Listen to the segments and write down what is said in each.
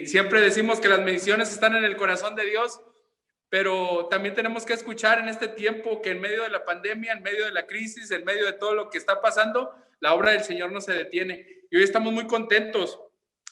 siempre decimos que las bendiciones están en el corazón de Dios, pero también tenemos que escuchar en este tiempo que en medio de la pandemia, en medio de la crisis, en medio de todo lo que está pasando, la obra del Señor no se detiene. Y hoy estamos muy contentos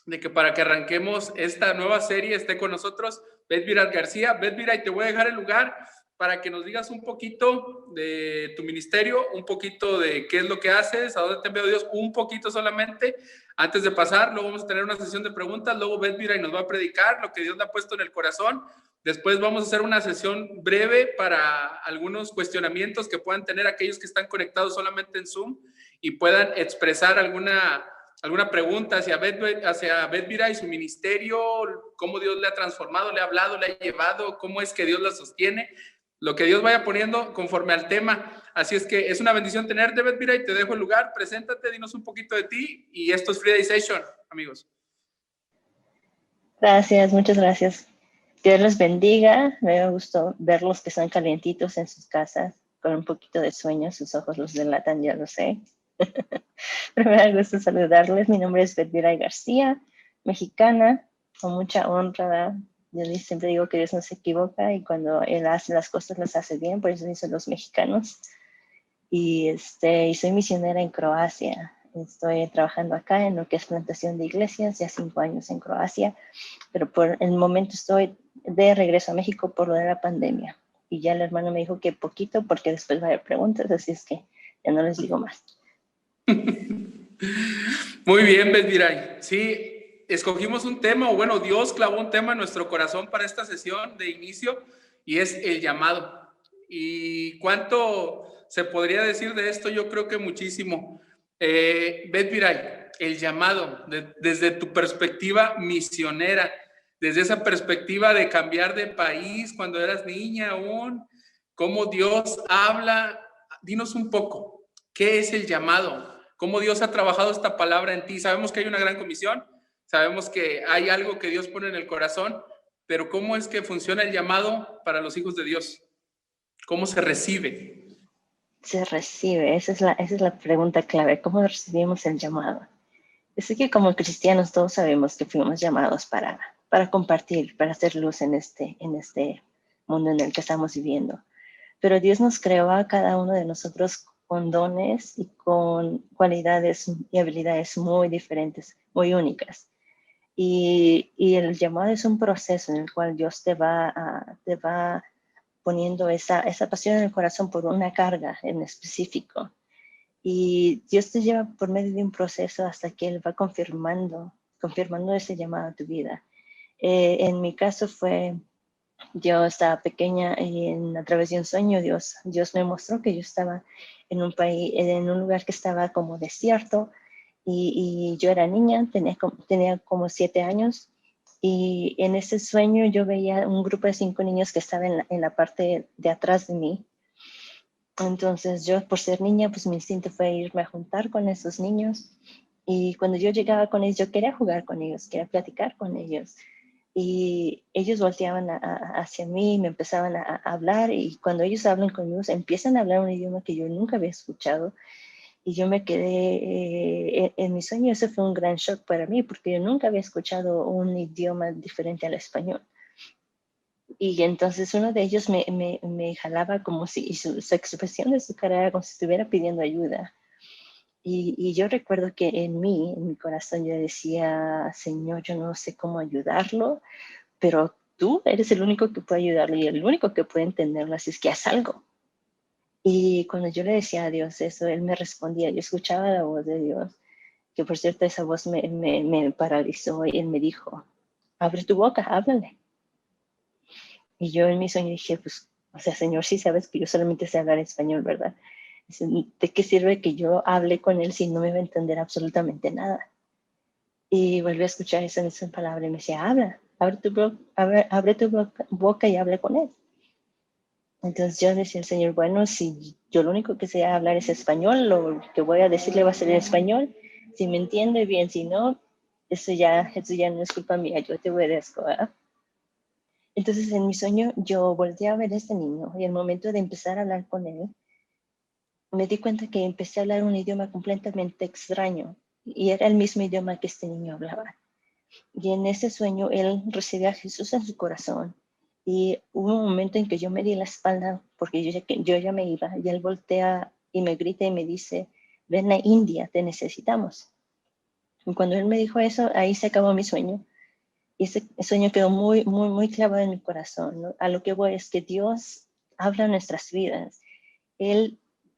de que para que arranquemos esta nueva serie esté con nosotros Beth Viral García. Beth Viral, te voy a dejar el lugar para que nos digas un poquito de tu ministerio, un poquito de qué es lo que haces, a dónde te envió Dios, un poquito solamente, antes de pasar. Luego vamos a tener una sesión de preguntas, luego Beth Viral nos va a predicar lo que Dios le ha puesto en el corazón. Después vamos a hacer una sesión breve para algunos cuestionamientos que puedan tener aquellos que están conectados solamente en Zoom y puedan expresar alguna pregunta hacia Beth Vira y su ministerio, cómo Dios le ha transformado, le ha hablado, le ha llevado, cómo es que Dios la sostiene, lo que Dios vaya poniendo conforme al tema. Así es que es una bendición tenerte, Beth Vira, y te dejo el lugar. Preséntate, dinos un poquito de ti, y esto es Friday Session, amigos. Gracias, muchas gracias. Dios los bendiga. Me gustó verlos que están calientitos en sus casas, con un poquito de sueño. Sus ojos los delatan, ya lo sé. Pero me da gusto saludarles. Mi nombre es Beth Viral García, mexicana, con mucha honra. Yo siempre digo que Dios no se equivoca y cuando Él hace las cosas, las hace bien. Por eso dicen los mexicanos. Y soy misionera en Croacia. Estoy trabajando acá en lo que es plantación de iglesias, ya 5 años en Croacia, pero por el momento estoy de regreso a México por lo de la pandemia. Y ya el hermano me dijo que poquito, porque después va a haber preguntas, así es que ya no les digo más. Muy bien, Beth Viray. Sí, escogimos un tema, o bueno, Dios clavó un tema en nuestro corazón para esta sesión de inicio, y es el llamado. ¿Y cuánto se podría decir de esto? Yo creo que muchísimo. Beth Viray, el llamado, desde tu perspectiva misionera, desde esa perspectiva de cambiar de país cuando eras niña aún, cómo Dios habla. Dinos un poco, ¿qué es el llamado? ¿Cómo Dios ha trabajado esta palabra en ti? Sabemos que hay una gran comisión, sabemos que hay algo que Dios pone en el corazón, pero ¿cómo es que funciona el llamado para los hijos de Dios? ¿Cómo se recibe? Se recibe, esa es la pregunta clave. ¿Cómo recibimos el llamado? Es que como cristianos todos sabemos que fuimos llamados para compartir, para hacer luz en este mundo en el que estamos viviendo. Pero Dios nos creó a cada uno de nosotros con dones y con cualidades y habilidades muy diferentes, muy únicas. Y el llamado es un proceso en el cual Dios te va poniendo esa pasión en el corazón por una carga en específico. Y Dios te lleva por medio de un proceso hasta que Él va confirmando ese llamado a tu vida. En mi caso yo estaba pequeña y a través de un sueño Dios me mostró que yo estaba en un país, en un lugar que estaba como desierto y yo era niña, tenía como 7 años y en ese sueño yo veía un grupo de 5 niños que estaban en la parte de atrás de mí. Entonces yo por ser niña pues mi instinto fue irme a juntar con esos niños y cuando yo llegaba con ellos yo quería jugar con ellos, quería platicar con ellos. Y ellos volteaban hacia mí y me empezaban a hablar y cuando ellos hablan conmigo empiezan a hablar un idioma que yo nunca había escuchado y yo me quedé en mi sueño. Eso fue un gran shock para mí porque yo nunca había escuchado un idioma diferente al español. Y entonces uno de ellos me jalaba como si, y su expresión de su cara era como si estuviera pidiendo ayuda. Y yo recuerdo que en mi corazón, yo decía, Señor, yo no sé cómo ayudarlo, pero tú eres el único que puede ayudarlo y el único que puede entenderlo, así es que haz algo. Y cuando yo le decía a Dios eso, Él me respondía, yo escuchaba la voz de Dios, que por cierto esa voz me paralizó y Él me dijo, abre tu boca, háblale. Y yo en mi sueño dije, pues, o sea, Señor, sí sabes que yo solamente sé hablar español, ¿verdad? ¿De qué sirve que yo hable con Él si no me va a entender absolutamente nada? Y volví a escuchar esa misma palabra y me decía, abre tu boca y habla con Él. Entonces yo decía al Señor, bueno, si yo lo único que sé hablar es español, lo que voy a decirle va a ser en español. Si me entiende bien, si no, eso ya no es culpa mía, yo te obedezco, ¿verdad? Entonces en mi sueño yo volteé a ver a este niño y al momento de empezar a hablar con él, me di cuenta que empecé a hablar un idioma completamente extraño y era el mismo idioma que este niño hablaba. Y en ese sueño él recibió a Jesús en su corazón. Y hubo un momento en que yo me di la espalda porque yo ya me iba. Y él voltea y me grita y me dice, ven a India, te necesitamos. Y cuando él me dijo eso, ahí se acabó mi sueño. Y ese sueño quedó muy, muy, muy clavado en mi corazón, ¿no? A lo que voy es que Dios habla en nuestras vidas.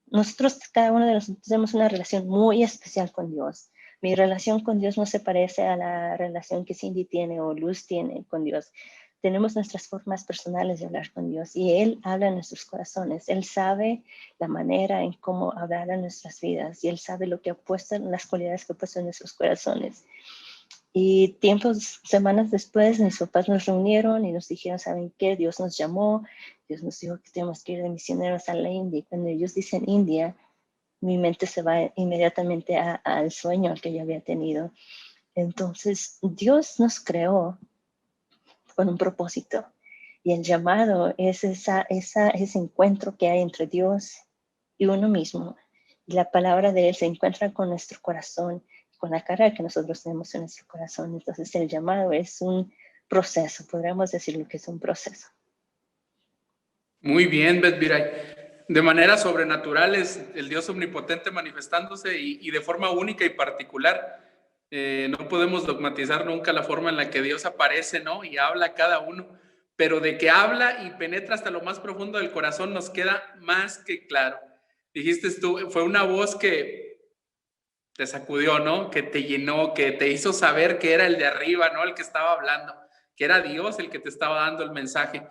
Nosotros, cada uno de nosotros tenemos una relación muy especial con Dios. Mi relación con Dios no se parece a la relación que Cindy tiene o Luz tiene con Dios. Tenemos nuestras formas personales de hablar con Dios y Él habla en nuestros corazones. Él sabe la manera en cómo hablar en nuestras vidas y Él sabe lo que ha puesto, las cualidades que ha puesto en nuestros corazones. Y semanas después, mis papás nos reunieron y nos dijeron, ¿saben qué? Dios nos llamó, Dios nos dijo que tenemos que ir de misioneros a la India. Y cuando ellos dicen India, mi mente se va inmediatamente al sueño que yo había tenido. Entonces, Dios nos creó con un propósito. Y el llamado es ese encuentro que hay entre Dios y uno mismo. Y la palabra de Él se encuentra con nuestro corazón, con la carga que nosotros tenemos en nuestro corazón. Entonces el llamado es un proceso, podríamos decirlo que es un proceso. Muy bien, Beth Viray. De manera sobrenatural es el Dios omnipotente manifestándose y de forma única y particular. No podemos dogmatizar nunca la forma en la que Dios aparece, ¿no? Y habla a cada uno, pero de que habla y penetra hasta lo más profundo del corazón nos queda más que claro. Dijiste tú, fue una voz que te sacudió, ¿no? Que te llenó, que te hizo saber que era el de arriba, ¿no? El que estaba hablando, que era Dios el que te estaba dando el mensaje.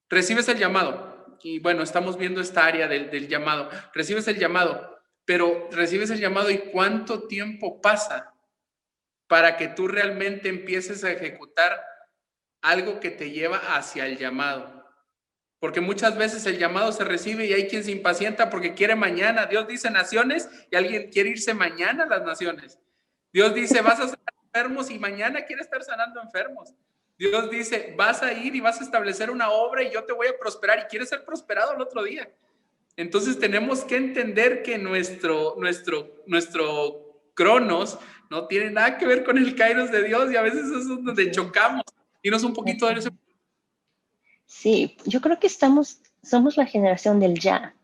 Recibes el llamado, y bueno, estamos viendo esta área del llamado. Recibes el llamado, pero recibes el llamado y ¿cuánto tiempo pasa para que tú realmente empieces a ejecutar algo que te lleva hacia el llamado? Porque muchas veces el llamado se recibe y hay quien se impacienta porque quiere mañana. Dios dice naciones y alguien quiere irse mañana a las naciones. Dios dice vas a sanar enfermos y mañana quiere estar sanando enfermos. Dios dice vas a ir y vas a establecer una obra y yo te voy a prosperar y quieres ser prosperado el otro día. Entonces tenemos que entender que nuestro cronos no tiene nada que ver con el kairos de Dios y a veces eso es donde chocamos. Dinos un poquito de eso. Sí, yo creo que somos la generación del ya.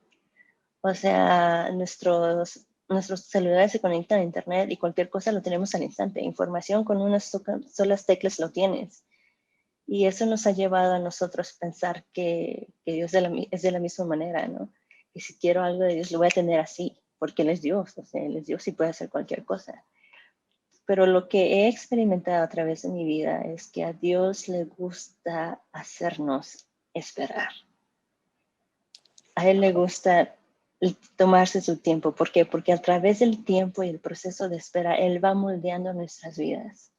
O sea, nuestros celulares se conectan a internet y cualquier cosa lo tenemos al instante. Información con unas solas teclas lo tienes. Y eso nos ha llevado a nosotros pensar que Dios es de la misma manera, ¿no? Que si quiero algo de Dios lo voy a tener así, porque Él es Dios, o sea, Él es Dios y puede hacer cualquier cosa. Pero lo que he experimentado a través de mi vida es que a Dios le gusta hacernos esperar. A Él le gusta tomarse su tiempo. ¿Por qué? Porque a través del tiempo y el proceso de espera, Él va moldeando nuestras vidas.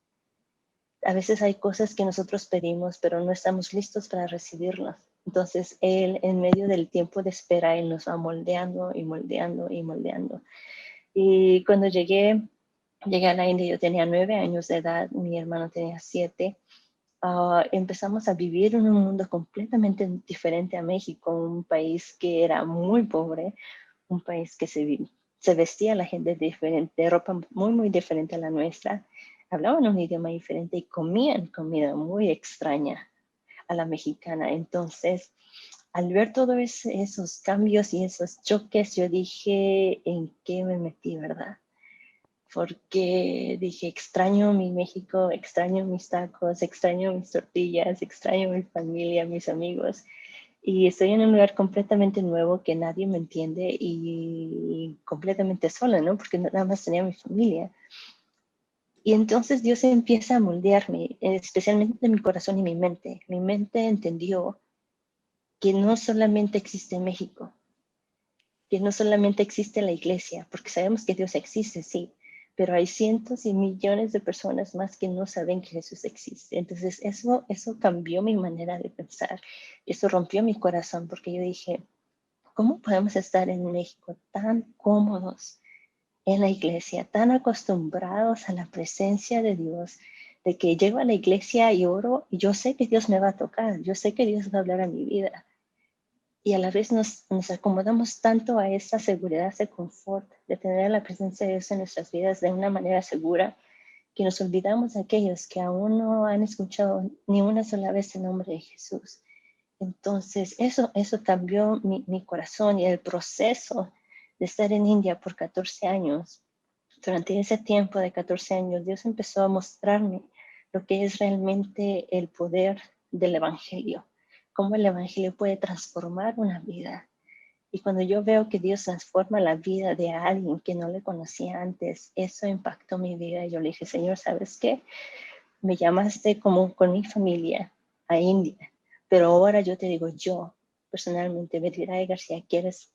A veces hay cosas que nosotros pedimos, pero no estamos listos para recibirlas. Entonces, Él, en medio del tiempo de espera, Él nos va moldeando y moldeando y moldeando. Y cuando llegué a la India, yo tenía 9 años de edad, mi hermano tenía 7. Empezamos a vivir en un mundo completamente diferente a México, un país que era muy pobre, un país que se vestía la gente diferente, de ropa muy, muy diferente a la nuestra, hablaban un idioma diferente y comían comida muy extraña a la mexicana. Entonces, al ver todos esos cambios y esos choques, yo dije, ¿en qué me metí, verdad? Porque dije, extraño mi México, extraño mis tacos, extraño mis tortillas, extraño mi familia, mis amigos. Y estoy en un lugar completamente nuevo que nadie me entiende y completamente sola, ¿no? Porque nada más tenía mi familia. Y entonces Dios empieza a moldearme, especialmente mi corazón y mi mente. Mi mente entendió que no solamente existe México, que no solamente existe la iglesia, porque sabemos que Dios existe, sí, pero hay cientos y millones de personas más que no saben que Jesús existe. Entonces eso cambió mi manera de pensar, eso rompió mi corazón, porque yo dije, ¿cómo podemos estar en México tan cómodos en la iglesia, tan acostumbrados a la presencia de Dios, de que llego a la iglesia y oro y yo sé que Dios me va a tocar, yo sé que Dios va a hablar a mi vida? Y a la vez nos acomodamos tanto a esa seguridad, ese confort de tener la presencia de Dios en nuestras vidas de una manera segura, que nos olvidamos de aquellos que aún no han escuchado ni una sola vez el nombre de Jesús. Entonces, eso cambió mi corazón, y el proceso de estar en India por 14 años. Durante ese tiempo de 14 años, Dios empezó a mostrarme lo que es realmente el poder del Evangelio, cómo el Evangelio puede transformar una vida. Y cuando yo veo que Dios transforma la vida de alguien que no le conocía antes, eso impactó mi vida. Y yo le dije, Señor, ¿sabes qué? Me llamaste como con mi familia a India, pero ahora yo te digo, yo personalmente, Betty García,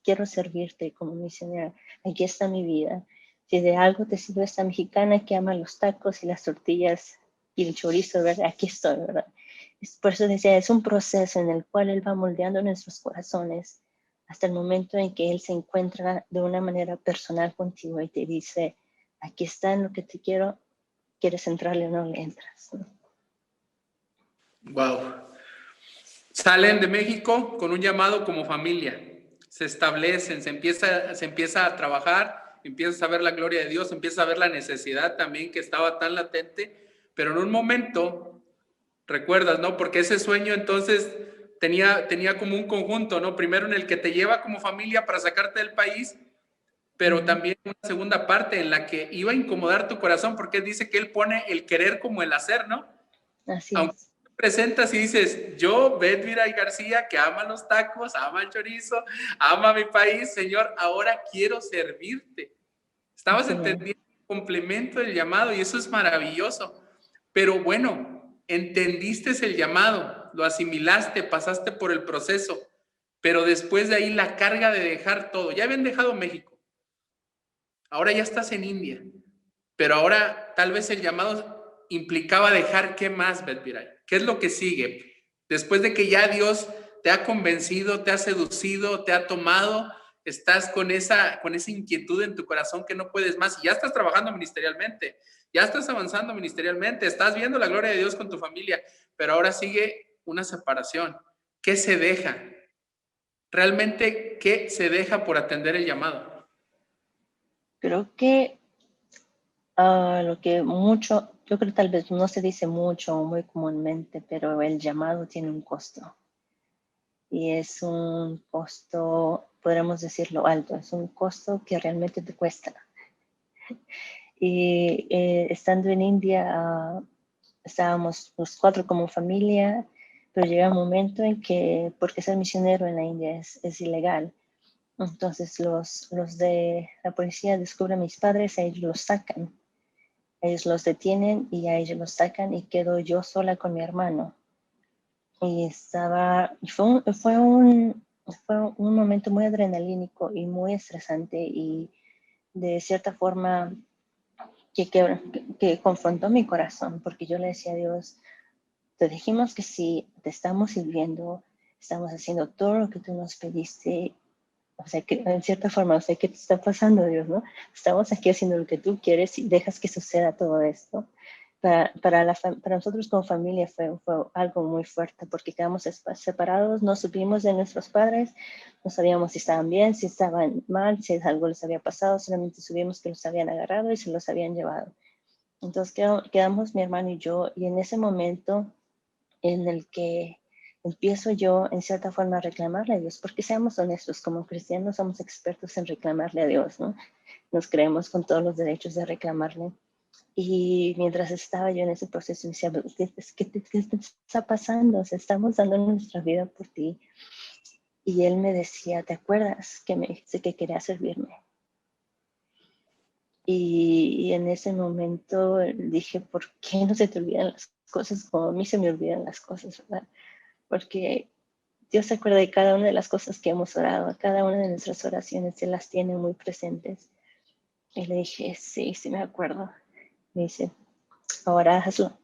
quiero servirte como misionera. Aquí está mi vida. Si de algo te sirve esta mexicana que ama los tacos y las tortillas y el chorizo, ¿verdad? Aquí estoy, ¿verdad? Por eso decía, es un proceso en el cual Él va moldeando nuestros corazones hasta el momento en que Él se encuentra de una manera personal contigo y te dice, aquí está en lo que te quiero, ¿quieres entrarle o no le entras? ¿No? Wow. Salen de México con un llamado como familia, se establecen, se empieza a trabajar, empiezas a ver la gloria de Dios, empiezas a ver la necesidad también que estaba tan latente, pero en un momento, recuerdas, ¿no? Porque ese sueño entonces tenía como un conjunto, ¿no? Primero en el que te lleva como familia para sacarte del país, pero también una segunda parte en la que iba a incomodar tu corazón, porque dice que Él pone el querer como el hacer, ¿no? Así Aunque es. te presentas y dices, yo, Bedvira y García, que ama los tacos, ama el chorizo, ama mi país, Señor, ahora quiero servirte. Estabas Sí, entendiendo el complemento del llamado y eso es maravilloso. Pero bueno, entendiste el llamado, lo asimilaste, pasaste por el proceso, pero después de ahí la carga de dejar todo. Ya habían dejado México, ahora ya estás en India, pero ahora tal vez el llamado implicaba dejar qué más, Betviray. ¿Qué es lo que sigue? Después de que ya Dios te ha convencido, te ha seducido, te ha tomado, estás con esa inquietud en tu corazón que no puedes más y ya estás trabajando ministerialmente, ya estás avanzando ministerialmente, estás viendo la gloria de Dios con tu familia, pero ahora sigue una separación. ¿Qué se deja? ¿Realmente qué se deja por atender el llamado? creo que lo que mucho, yo creo tal vez no se dice mucho o muy comúnmente, pero el llamado tiene un costo. Y es un costo, podríamos decirlo alto, es un costo que realmente te cuesta. Y estando en India, estábamos los 4 como familia, pero llega un momento en que, porque ser misionero en la India es ilegal, entonces los de la policía descubren a mis padres, a ellos los sacan. Ellos los detienen y a ellos los sacan y quedo yo sola con mi hermano. Y fue un momento muy adrenalínico y muy estresante y de cierta forma que confrontó mi corazón, porque yo le decía a Dios, te dijimos que sí, te estamos sirviendo, estamos haciendo todo lo que tú nos pediste. O sea, que en cierta forma, o sea, ¿qué te está pasando, Dios, no? Estamos aquí haciendo lo que tú quieres y dejas que suceda todo esto. Para nosotros como familia fue algo muy fuerte porque quedamos separados, no supimos de nuestros padres, no sabíamos si estaban bien, si estaban mal, si algo les había pasado, solamente supimos que los habían agarrado y se los habían llevado. Entonces quedamos mi hermano y yo, y en ese momento en el que empiezo yo en cierta forma a reclamarle a Dios, porque seamos honestos, como cristianos somos expertos en reclamarle a Dios, ¿no? Nos creemos con todos los derechos de reclamarle. Y mientras estaba yo en ese proceso, me decía, ¿qué te está pasando? O sea, estamos dando nuestra vida por ti. Y él me decía, ¿te acuerdas que me dijiste que quería servirme? Y en ese momento dije, ¿por qué no se te olvidan las cosas como a mí se me olvidan las cosas, ¿verdad? Porque Dios se acuerda de cada una de las cosas que hemos orado, cada una de nuestras oraciones, Él las tiene muy presentes. Y le dije, sí, sí me acuerdo. Me dice, ahora hazlo.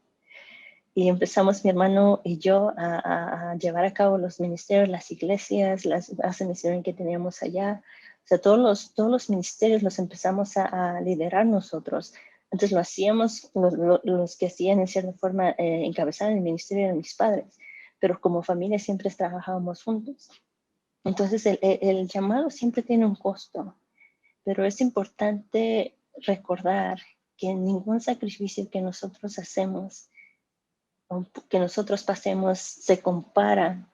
Y empezamos mi hermano y yo a llevar a cabo los ministerios, las iglesias, las misiones que teníamos allá. O sea, todos los ministerios los empezamos a liderar nosotros. Antes lo hacíamos, los que hacían en cierta forma encabezaban el ministerio de mis padres, pero como familia siempre trabajábamos juntos. Entonces el llamado siempre tiene un costo, pero es importante recordar que ningún sacrificio que nosotros hacemos, que nosotros pasemos, se compara.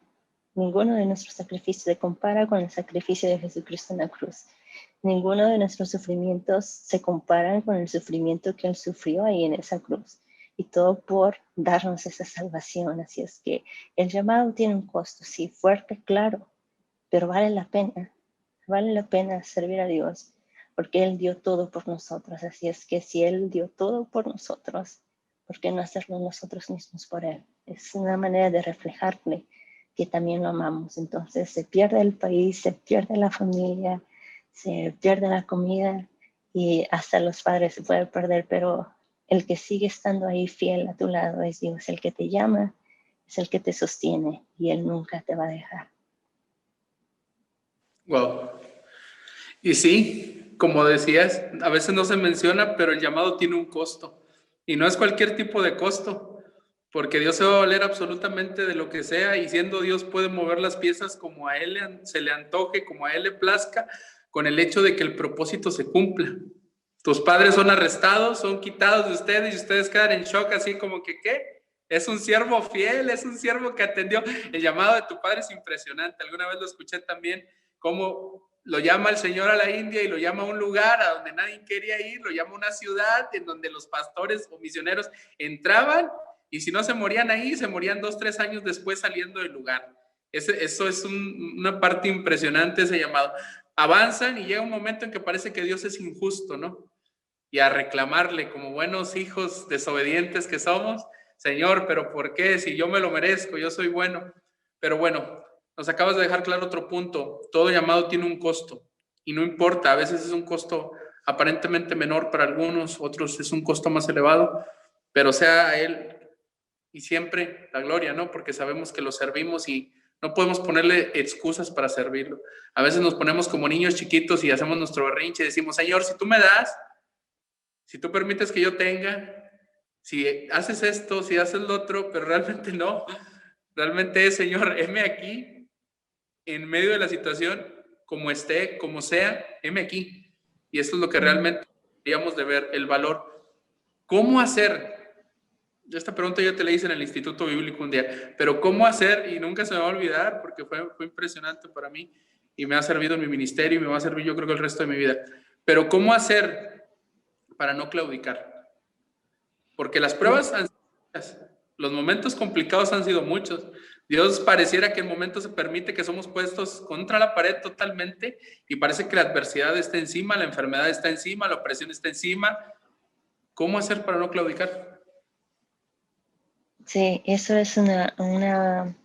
Ninguno de nuestros sacrificios se compara con el sacrificio de Jesucristo en la cruz. Ninguno de nuestros sufrimientos se comparan con el sufrimiento que Él sufrió ahí en esa cruz. Y todo por darnos esa salvación. Así es que el llamado tiene un costo, sí, fuerte, claro, pero vale la pena. Vale la pena servir a Dios, porque Él dio todo por nosotros. Así es que si Él dio todo por nosotros, ¿por qué no hacerlo nosotros mismos por Él? Es una manera de reflejarle que también lo amamos. Entonces se pierde el país, se pierde la familia, se pierde la comida y hasta los padres se pueden perder, pero el que sigue estando ahí fiel a tu lado es Dios, el que te llama, es el que te sostiene y Él nunca te va a dejar. Wow. Y sí, como decías, a veces no se menciona, pero el llamado tiene un costo. Y no es cualquier tipo de costo, porque Dios se va a valer absolutamente de lo que sea, y siendo Dios puede mover las piezas como a Él se le antoje, como a Él le plazca, con el hecho de que el propósito se cumpla. Tus padres son arrestados, son quitados de ustedes y ustedes quedan en shock, así como que, ¿qué? Es un siervo fiel, es un siervo que atendió. El llamado de tu padre es impresionante. Alguna vez lo escuché también, cómo lo llama el Señor a la India y lo llama a un lugar a donde nadie quería ir, lo llama a una ciudad en donde los pastores o misioneros entraban y si no se morían ahí, se morían 2, 3 años después saliendo del lugar. Eso es una parte impresionante, ese llamado. Avanzan y llega un momento en que parece que Dios es injusto, ¿no? Y a reclamarle como buenos hijos desobedientes que somos, Señor, pero ¿por qué? Si yo me lo merezco, yo soy bueno. Pero bueno, nos acabas de dejar claro otro punto. Todo llamado tiene un costo y no importa, a veces es un costo aparentemente menor para algunos, otros es un costo más elevado, pero sea a Él y siempre la gloria, ¿no? Porque sabemos que lo servimos y no podemos ponerle excusas para servirlo. A veces nos ponemos como niños chiquitos y hacemos nuestro berrinche y decimos, Señor, si tú me das, si tú permites que yo tenga, si haces esto, si haces lo otro, pero realmente no. Realmente es, Señor, heme aquí, en medio de la situación, como esté, como sea, heme aquí. Y esto es lo que realmente deberíamos de ver, el valor. ¿Cómo hacer? Esta pregunta yo te la hice en el Instituto Bíblico un día, pero ¿cómo hacer? Y nunca se me va a olvidar porque fue impresionante para mí y me ha servido en mi ministerio y me va a servir yo creo que el resto de mi vida. Pero ¿cómo hacer para no claudicar? Porque las pruebas han sido muchas, los momentos complicados han sido muchos. Dios pareciera que el momento se permite que somos puestos contra la pared totalmente y parece que la adversidad está encima, la enfermedad está encima, la opresión está encima. ¿Cómo hacer para no claudicar? Sí, eso es una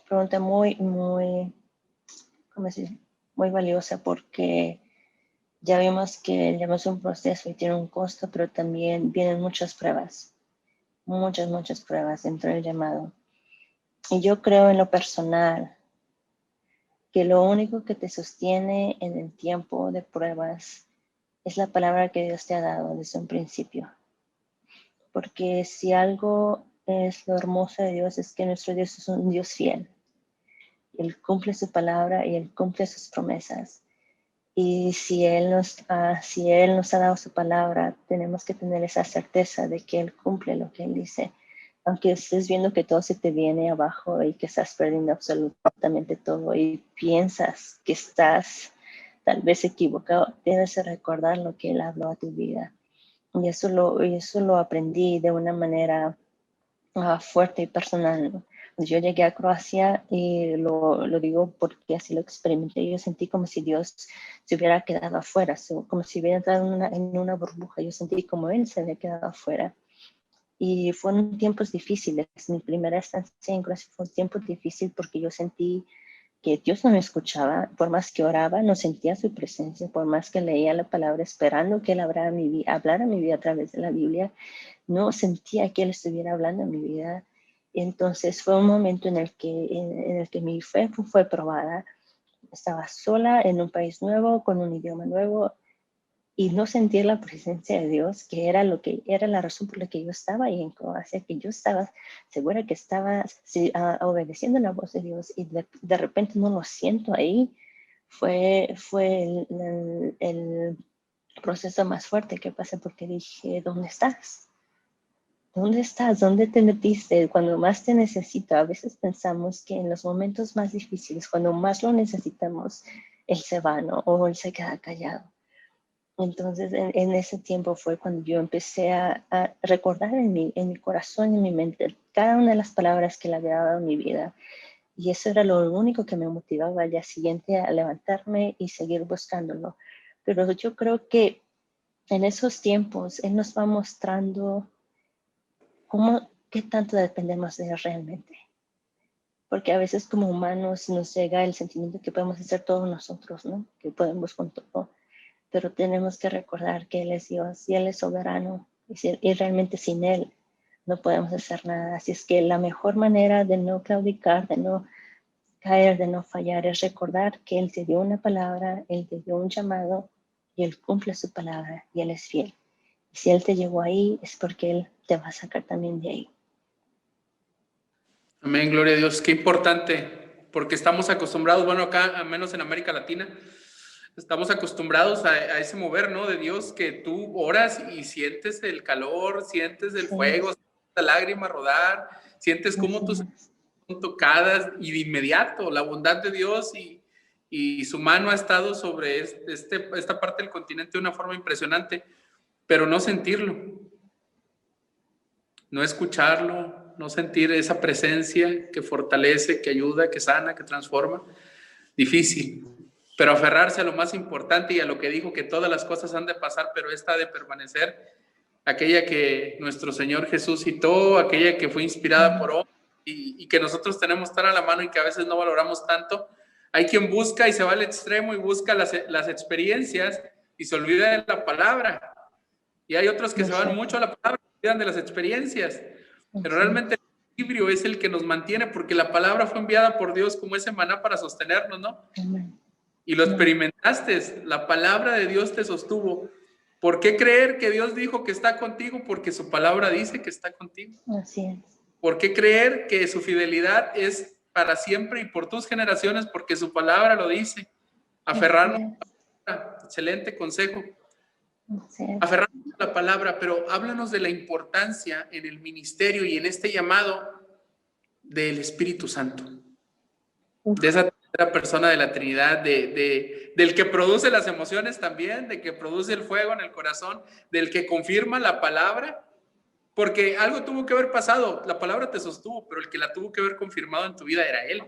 pregunta muy, ¿cómo decir? Muy valiosa porque ya vimos que el llamado es un proceso y tiene un costo, pero también vienen muchas pruebas, muchas pruebas dentro del llamado. Y yo creo en lo personal que lo único que te sostiene en el tiempo de pruebas es la palabra que Dios te ha dado desde un principio. Porque si algo es lo hermoso de Dios es que nuestro Dios es un Dios fiel. Él cumple su palabra y Él cumple sus promesas. Y si Él nos ha dado su palabra, tenemos que tener esa certeza de que Él cumple lo que Él dice. Aunque estés viendo que todo se te viene abajo y que estás perdiendo absolutamente todo y piensas que estás tal vez equivocado, debes recordar lo que Él habló a tu vida. Y eso lo aprendí de una manera fuerte y personal, ¿no? Yo llegué a Croacia y lo digo porque así lo experimenté. Yo sentí como si Dios se hubiera quedado afuera, como si hubiera entrado en una burbuja. Yo sentí como Él se había quedado afuera. Y fueron tiempos difíciles. Mi primera estancia en Croacia fue un tiempo difícil porque yo sentí que Dios no me escuchaba, por más que oraba, no sentía su presencia, por más que leía la palabra esperando que Él hablara mi vida a través de la Biblia, no sentía que Él estuviera hablando en mi vida. Entonces fue un momento en el que mi fe fue probada. Estaba sola en un país nuevo, con un idioma nuevo, y no sentía la presencia de Dios, que era la razón por la que yo estaba ahí en Croacia, que yo estaba segura que estaba obedeciendo la voz de Dios y de repente no lo siento ahí. Fue proceso más fuerte que pasé porque dije, ¿dónde estás? ¿Dónde estás? ¿Dónde te metiste? Cuando más te necesito, a veces pensamos que en los momentos más difíciles, cuando más lo necesitamos, Él se va, ¿no? O Él se queda callado. Entonces, en ese tiempo fue cuando yo empecé a recordar en mi corazón, en mi mente, cada una de las palabras que Él había dado en mi vida. Y eso era lo único que me motivaba al día siguiente a levantarme y seguir buscándolo. Pero yo creo que en esos tiempos Él nos va mostrando qué tanto dependemos de Él realmente. Porque a veces como humanos nos llega el sentimiento que podemos hacer todos nosotros, ¿no? Que podemos con todo. Pero tenemos que recordar que Él es Dios y Él es soberano. Y realmente sin Él no podemos hacer nada. Así es que la mejor manera de no claudicar, de no caer, de no fallar, es recordar que Él te dio una palabra, Él te dio un llamado y Él cumple su palabra y Él es fiel. Y si Él te llevó ahí, es porque Él te va a sacar también de ahí. Amén, gloria a Dios. Qué importante, porque estamos acostumbrados, bueno, acá, al menos en América Latina, estamos acostumbrados a ese mover, ¿no? De Dios, que tú oras y sientes el calor, sientes el fuego, sientes la lágrima rodar, sientes cómo tus son tocadas y de inmediato la bondad de Dios y su mano ha estado sobre esta parte del continente de una forma impresionante, pero no sentirlo, no escucharlo, no sentir esa presencia que fortalece, que ayuda, que sana, que transforma. Difícil, pero aferrarse a lo más importante y a lo que dijo, que todas las cosas han de pasar, pero esta ha de permanecer, aquella que nuestro Señor Jesús citó, aquella que fue inspirada por hombres y que nosotros tenemos tan a la mano y que a veces no valoramos tanto. Hay quien busca y se va al extremo y busca las experiencias y se olvida de la palabra. Y hay otros que se van mucho a la palabra y se olvidan de las experiencias. Pero realmente el equilibrio es el que nos mantiene, porque la palabra fue enviada por Dios como ese maná para sostenernos, ¿no? Y lo experimentaste, la palabra de Dios te sostuvo. ¿Por qué creer que Dios dijo que está contigo? Porque su palabra dice que está contigo. Así es. ¿Por qué creer que su fidelidad es para siempre y por tus generaciones? Porque su palabra lo dice. Aferrarnos a la palabra. Excelente consejo. Aferrarnos a la palabra, pero háblanos de la importancia en el ministerio y en este llamado del Espíritu Santo. De esa tercera persona de la Trinidad, del que produce las emociones también, de que produce el fuego en el corazón, del que confirma la palabra, porque algo tuvo que haber pasado, la palabra te sostuvo, pero el que la tuvo que haber confirmado en tu vida era Él,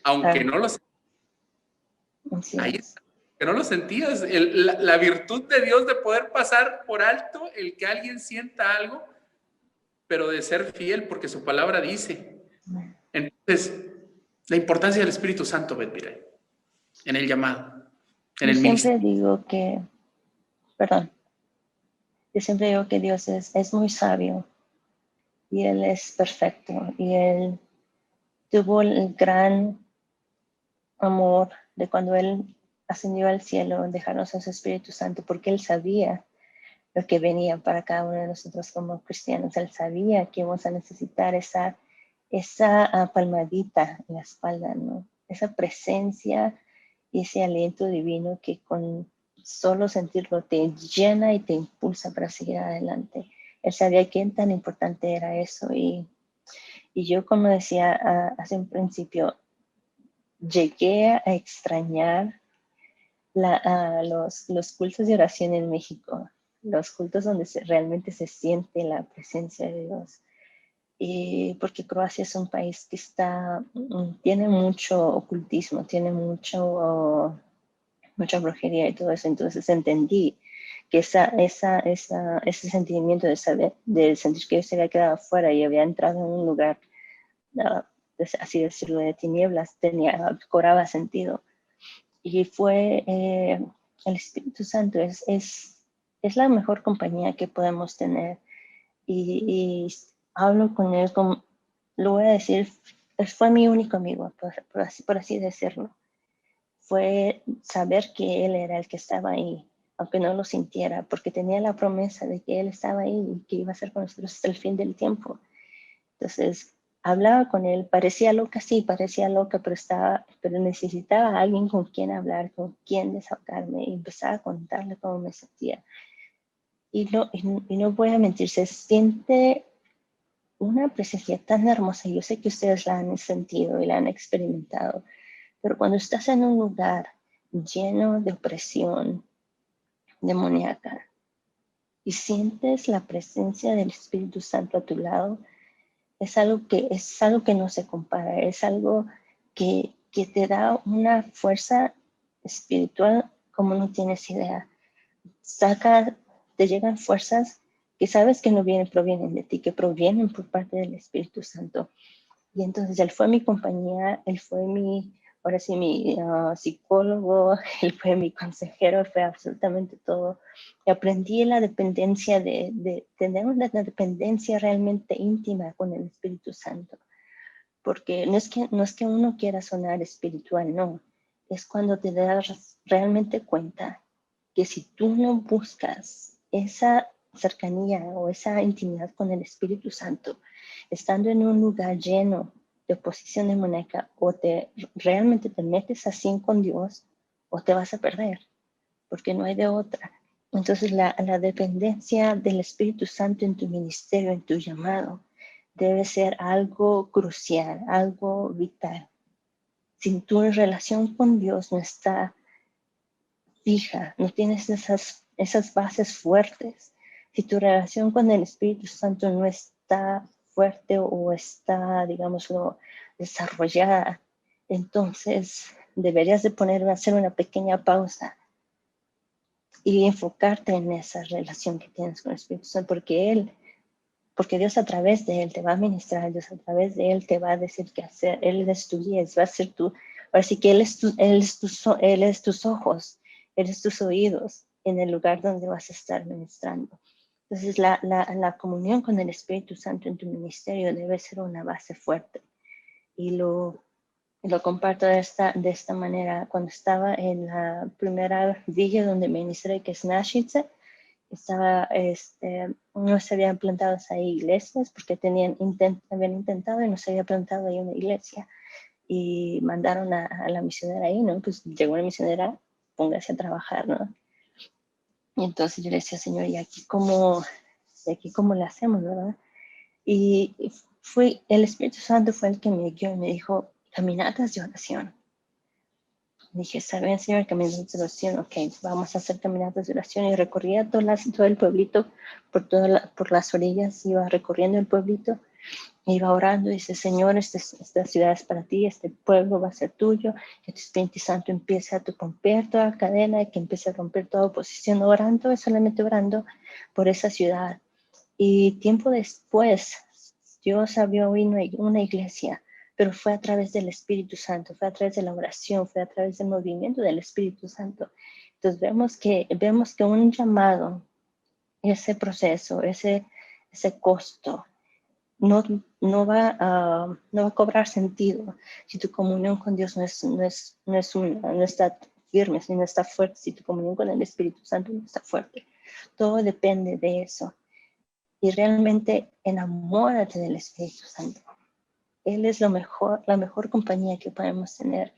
aunque no lo sentías. Ahí está, que no lo sentías, la virtud de Dios de poder pasar por alto el que alguien sienta algo, pero de ser fiel, porque su palabra dice. Entonces, la importancia del Espíritu Santo, mira, en el llamado, en el ministerio. Yo siempre digo que Dios es muy sabio y Él es perfecto y Él tuvo el gran amor de cuando Él ascendió al cielo, dejarnos a su Espíritu Santo, porque Él sabía lo que venía para cada uno de nosotros como cristianos. Él sabía que íbamos a necesitar esa palmadita en la espalda, ¿no? Esa presencia y ese aliento divino que con solo sentirlo te llena y te impulsa para seguir adelante. Él sabía qué tan importante era eso y yo, como decía hace un principio, llegué a extrañar los cultos de oración en México, los cultos donde realmente se siente la presencia de Dios. Y porque Croacia es un país que tiene mucho ocultismo, tiene mucha brujería y todo eso. Entonces entendí que ese sentimiento de sentir que se había quedado afuera y había entrado en un lugar, así decirlo, de tinieblas, cobraba sentido. Y fue el Espíritu Santo, es la mejor compañía que podemos tener. Y hablo con él, lo voy a decir, fue mi único amigo, por así decirlo. Fue saber que él era el que estaba ahí, aunque no lo sintiera, porque tenía la promesa de que él estaba ahí y que iba a ser con nosotros hasta el fin del tiempo. Entonces, hablaba con él, parecía loca, sí, parecía loca, pero necesitaba a alguien con quien hablar, con quien desahogarme, y empezaba a contarle cómo me sentía. Y no voy a mentir, se siente una presencia tan hermosa. Yo sé que ustedes la han sentido y la han experimentado, pero cuando estás en un lugar lleno de opresión demoníaca y sientes la presencia del Espíritu Santo a tu lado, es algo que no se compara, es algo que te da una fuerza espiritual como no tienes idea. Te llegan fuerzas que sabes que no provienen de ti, que provienen por parte del Espíritu Santo. Y entonces él fue mi compañía, él fue ahora sí, mi psicólogo, él fue mi consejero, fue absolutamente todo. Y aprendí la dependencia de tener una dependencia realmente íntima con el Espíritu Santo. Porque no es que uno quiera sonar espiritual, no. Es cuando te das realmente cuenta que si tú no buscas esa cercanía o esa intimidad con el Espíritu Santo, estando en un lugar lleno de oposición demoníaca, o realmente te metes así con Dios, o te vas a perder, porque no hay de otra. Entonces la dependencia del Espíritu Santo en tu ministerio, en tu llamado, debe ser algo crucial, algo vital. Si tu relación con Dios no está fija, no tienes esas bases fuertes, si tu relación con el Espíritu Santo no está fuerte o está, digámoslo, desarrollada, entonces deberías de hacer una pequeña pausa y enfocarte en esa relación que tienes con el Espíritu Santo, porque Dios a través de Él te va a ministrar, Dios a través de Él te va a decir qué hacer, Él es tu guía, va a ser ahora sí que Él es tus ojos, Él es tus oídos en el lugar donde vas a estar ministrando. Entonces la comunión con el Espíritu Santo en tu ministerio debe ser una base fuerte. Y lo comparto de esta manera. Cuando estaba en la primera villa donde ministré, que es Nashitze, no se habían plantado ahí iglesias porque habían intentado y no se había plantado ahí una iglesia. Y mandaron a la misionera ahí, ¿no? Pues llegó la misionera, póngase a trabajar, ¿no? Y entonces yo le decía, Señor, ¿y aquí cómo le hacemos, verdad? Y el Espíritu Santo fue el que me guió y me dijo, caminatas de oración. Dije, está bien, Señor, caminatas de oración, ok, vamos a hacer caminatas de oración. Y recorría todo el pueblito, por las orillas, iba recorriendo el pueblito, iba orando y dice, Señor, esta ciudad es para ti, este pueblo va a ser tuyo, que tu Espíritu Santo empiece a romper toda cadena, que empiece a romper toda oposición, orando, solamente orando por esa ciudad. Y tiempo después, Dios abrió una iglesia, pero fue a través del Espíritu Santo, fue a través de la oración, fue a través del movimiento del Espíritu Santo. Entonces vemos que un llamado, ese proceso, ese costo, no va a cobrar sentido si tu comunión con Dios no está firme, si no está fuerte, si tu comunión con el Espíritu Santo no está fuerte. Todo depende de eso. Y realmente enamórate del Espíritu Santo. Él es la mejor compañía que podemos tener.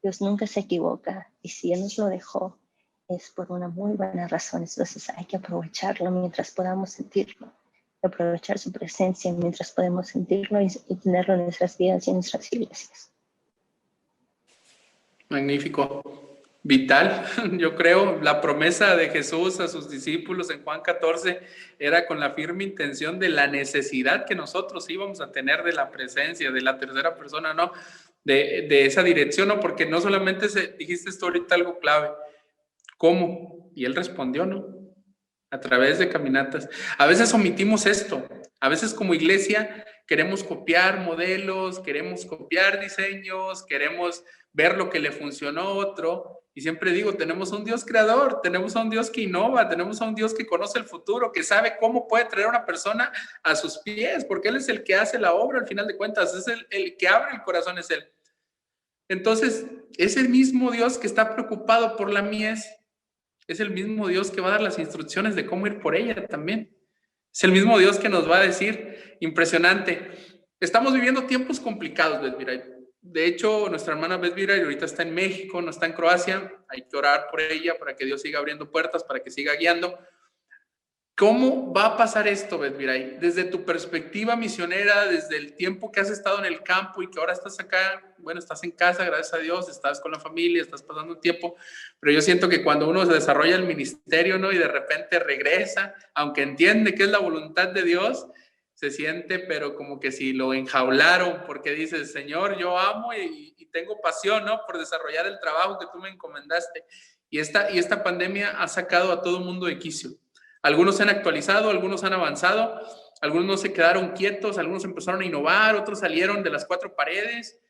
Dios nunca se equivoca, y si Él nos lo dejó es por una muy buena razón. Entonces hay que aprovecharlo mientras podamos sentirlo, aprovechar su presencia mientras podemos sentirlo y tenerlo en nuestras vidas y en nuestras iglesias. Magnífico. Vital, yo creo, la promesa de Jesús a sus discípulos en Juan 14 era con la firme intención de la necesidad que nosotros íbamos a tener de la presencia, de la tercera persona, ¿no? De esa dirección, ¿no? Porque no solamente dijiste esto ahorita algo clave, ¿cómo? Y él respondió, ¿no? A través de caminatas. A veces omitimos esto, a veces como iglesia queremos copiar modelos, queremos copiar diseños, queremos ver lo que le funcionó a otro. Y siempre digo, tenemos un Dios creador, tenemos a un Dios que innova, tenemos a un Dios que conoce el futuro, que sabe cómo puede traer a una persona a sus pies, porque Él es el que hace la obra al final de cuentas, es el que abre el corazón, es Él. Entonces, es el mismo Dios que está preocupado por la mies, es el mismo Dios que va a dar las instrucciones de cómo ir por ella también. Es el mismo Dios que nos va a decir, impresionante, Estamos viviendo tiempos complicados, Besviray. De hecho, nuestra hermana Besviray ahorita está en México, no está en Croacia. Hay que orar por ella para que Dios siga abriendo puertas, para que siga guiando. ¿Cómo va a pasar esto, Besviray? Desde tu perspectiva misionera, desde el tiempo que has estado en el campo y que ahora estás acá, bueno, estás en casa, gracias a Dios, estás con la familia, estás pasando un tiempo, pero yo siento que cuando uno se desarrolla el ministerio, ¿no? Y de repente regresa, aunque entiende que es la voluntad de Dios, se siente, pero como que si lo enjaularon, porque dices, Señor, yo amo y tengo pasión, ¿no? Por desarrollar el trabajo que tú me encomendaste. Y esta pandemia ha sacado a todo el mundo de quicio. Algunos se han actualizado, algunos han avanzado, algunos no se quedaron quietos, algunos empezaron a innovar, otros salieron de las cuatro paredes.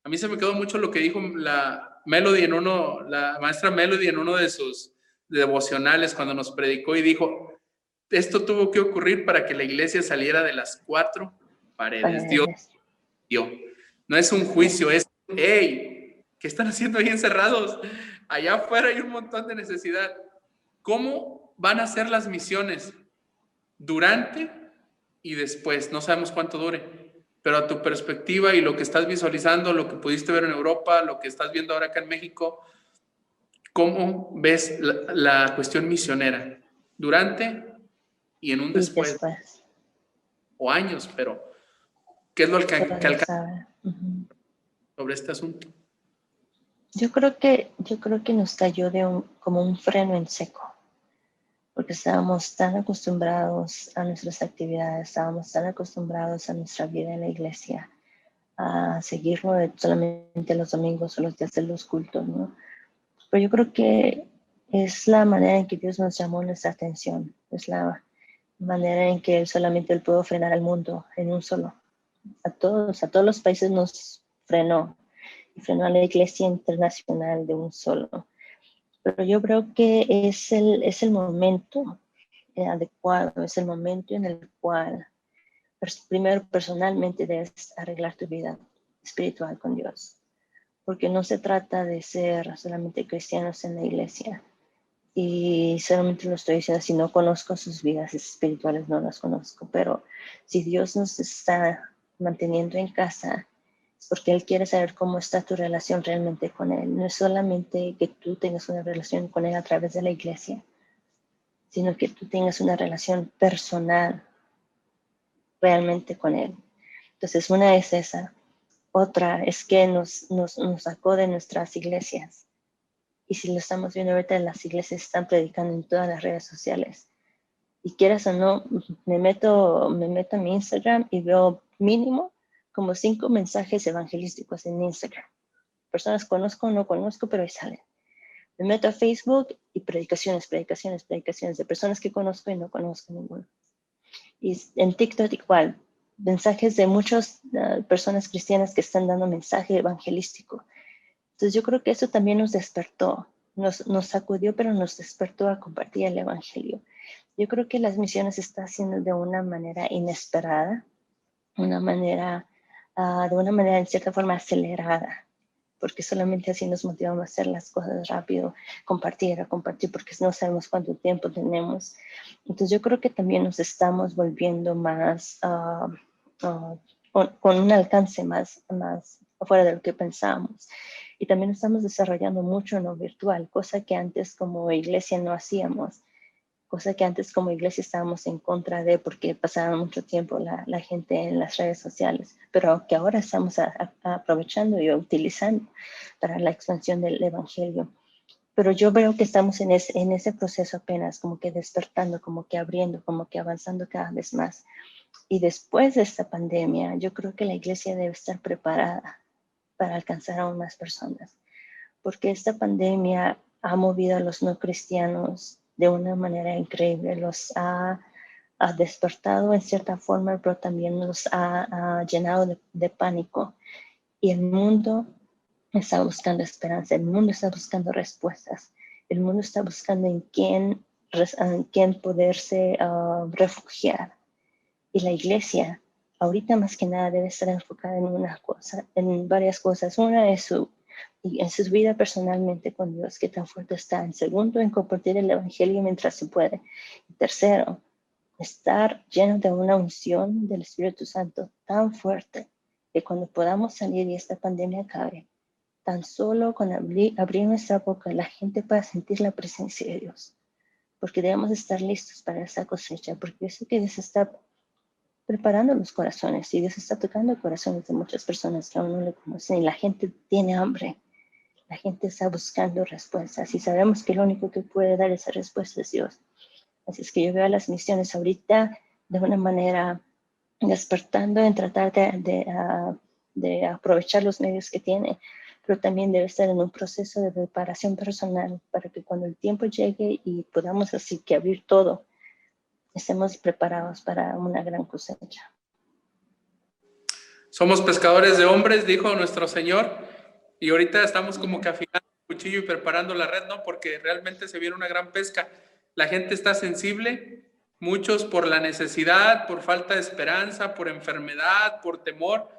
A mí se me quedó mucho lo que dijo la maestra Melody en uno de sus devocionales cuando nos predicó y dijo, esto tuvo que ocurrir para que la iglesia saliera de las cuatro paredes. Dios dio. No es un juicio, es, hey, ¿qué están haciendo ahí encerrados? Allá afuera hay un montón de necesidad. ¿Cómo van a ser las misiones? Durante y después. No sabemos cuánto dure, pero a tu perspectiva y lo que estás visualizando, lo que pudiste ver en Europa, lo que estás viendo ahora acá en México, ¿cómo ves la cuestión misionera? Durante y en un Y después, después, o años, pero ¿qué es lo que alcanza sabe. sobre este asunto? Yo creo que nos cayó como un freno en seco, porque estábamos tan acostumbrados a nuestras actividades, estábamos tan acostumbrados a nuestra vida en la iglesia, a seguirlo solamente los domingos o los días de los cultos, ¿no? Pero yo creo que es la manera en que Dios nos llamó nuestra atención, es la manera en que solamente Él pudo frenar al mundo en un solo. A todos los países nos frenó, y frenó a la iglesia internacional de un solo. Pero yo creo que es el momento adecuado, es el momento en el cual primero personalmente debes arreglar tu vida espiritual con Dios, porque no se trata de ser solamente cristianos en la iglesia. Y solamente lo estoy diciendo, si no conozco sus vidas espirituales, no las conozco, pero si Dios nos está manteniendo en casa, es porque Él quiere saber cómo está tu relación realmente con Él. No es solamente que tú tengas una relación con Él a través de la iglesia, sino que tú tengas una relación personal realmente con Él. Entonces, una es esa. Otra es que nos sacó de nuestras iglesias. Y si lo estamos viendo ahorita, las iglesias están predicando en todas las redes sociales. Y quieras o no, me meto a mi Instagram y veo mínimo como 5 mensajes evangelísticos en Instagram. Personas conozco o no conozco, pero ahí salen. Me meto a Facebook y predicaciones de personas que conozco y no conozco ninguno. Y en TikTok igual, mensajes de muchas personas cristianas que están dando mensaje evangelístico. Entonces yo creo que eso también nos despertó, nos sacudió, pero nos despertó a compartir el Evangelio. Yo creo que las misiones se están haciendo de una manera inesperada, de una manera en cierta forma acelerada, porque solamente así nos motivamos a hacer las cosas rápido, a compartir, porque no sabemos cuánto tiempo tenemos. Entonces yo creo que también nos estamos volviendo más, con un alcance más afuera de lo que pensábamos. Y también estamos desarrollando mucho en lo virtual, cosa que antes como iglesia no hacíamos, cosa que antes como iglesia estábamos en contra de porque pasaba mucho tiempo la gente en las redes sociales, pero que ahora estamos aprovechando y utilizando para la expansión del evangelio. Pero yo veo que estamos en ese proceso apenas, como que despertando, como que abriendo, como que avanzando cada vez más. Y después de esta pandemia, yo creo que la iglesia debe estar preparada para alcanzar aún más personas, porque esta pandemia ha movido a los no cristianos de una manera increíble, los ha despertado en cierta forma, pero también los ha llenado de pánico. Y el mundo está buscando esperanza, el mundo está buscando respuestas, el mundo está buscando en quién poderse refugiar. Y la iglesia, ahorita más que nada, debe estar enfocada en varias cosas. Una es en su vida personalmente con Dios, qué tan fuerte está. En segundo, en compartir el evangelio mientras se puede. Y tercero, estar lleno de una unción del Espíritu Santo tan fuerte que cuando podamos salir y esta pandemia acabe, tan solo con abrir nuestra boca, la gente pueda sentir la presencia de Dios. Porque debemos estar listos para esa cosecha, porque yo sé que Dios está preparando los corazones y Dios está tocando el corazones de muchas personas que aún no le conocen y la gente tiene hambre. La gente está buscando respuestas y sabemos que lo único que puede dar esa respuesta es Dios. Así es que yo veo a las misiones ahorita de una manera despertando en tratar de aprovechar los medios que tiene, pero también debe estar en un proceso de preparación personal para que cuando el tiempo llegue y podamos así que abrir todo, estemos preparados para una gran cosecha. Somos pescadores de hombres, dijo nuestro Señor, y ahorita estamos como que afilando el cuchillo y preparando la red, ¿no? Porque realmente se viene una gran pesca. La gente está sensible, muchos por la necesidad, por falta de esperanza, por enfermedad, por temor,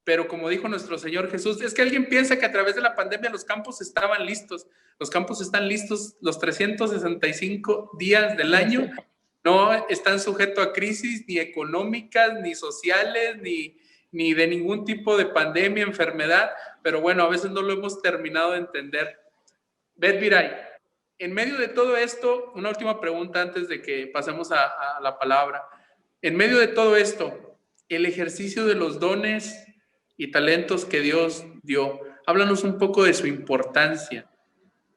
pero como dijo nuestro Señor Jesús, es que alguien piensa que a través de la pandemia los campos estaban listos. Los campos están listos los 365 días del año, no están sujetos a crisis ni económicas, ni sociales, ni de ningún tipo de pandemia, enfermedad, pero bueno, a veces no lo hemos terminado de entender. Beth Viray, en medio de todo esto, una última pregunta antes de que pasemos a la palabra. En medio de todo esto, el ejercicio de los dones y talentos que Dios dio, háblanos un poco de su importancia.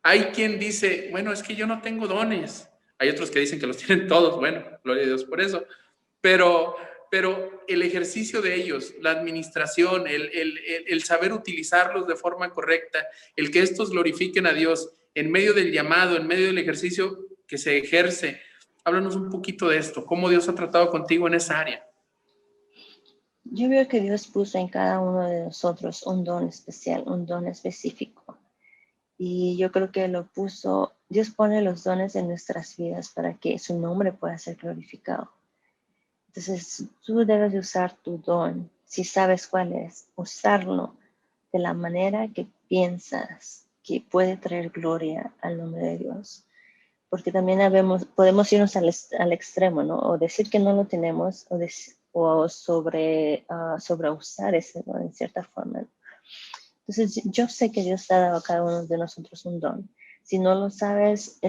Hay quien dice, bueno, es que yo no tengo dones. Hay otros que dicen que los tienen todos, bueno, gloria a Dios por eso. Pero el ejercicio de ellos, la administración, el saber utilizarlos de forma correcta, el que estos glorifiquen a Dios en medio del llamado, en medio del ejercicio que se ejerce. Háblanos un poquito de esto, cómo Dios ha tratado contigo en esa área. Yo veo que Dios puso en cada uno de nosotros un don especial, un don específico. Y yo creo que Dios pone los dones en nuestras vidas para que su nombre pueda ser glorificado. Entonces, tú debes de usar tu don, si sabes cuál es, usarlo de la manera que piensas que puede traer gloria al nombre de Dios. Porque también podemos irnos al extremo, ¿no? O decir que no lo tenemos, o sobreusar ese don en cierta forma. Entonces, yo sé que Dios ha dado a cada uno de nosotros un don. Si no lo sabes,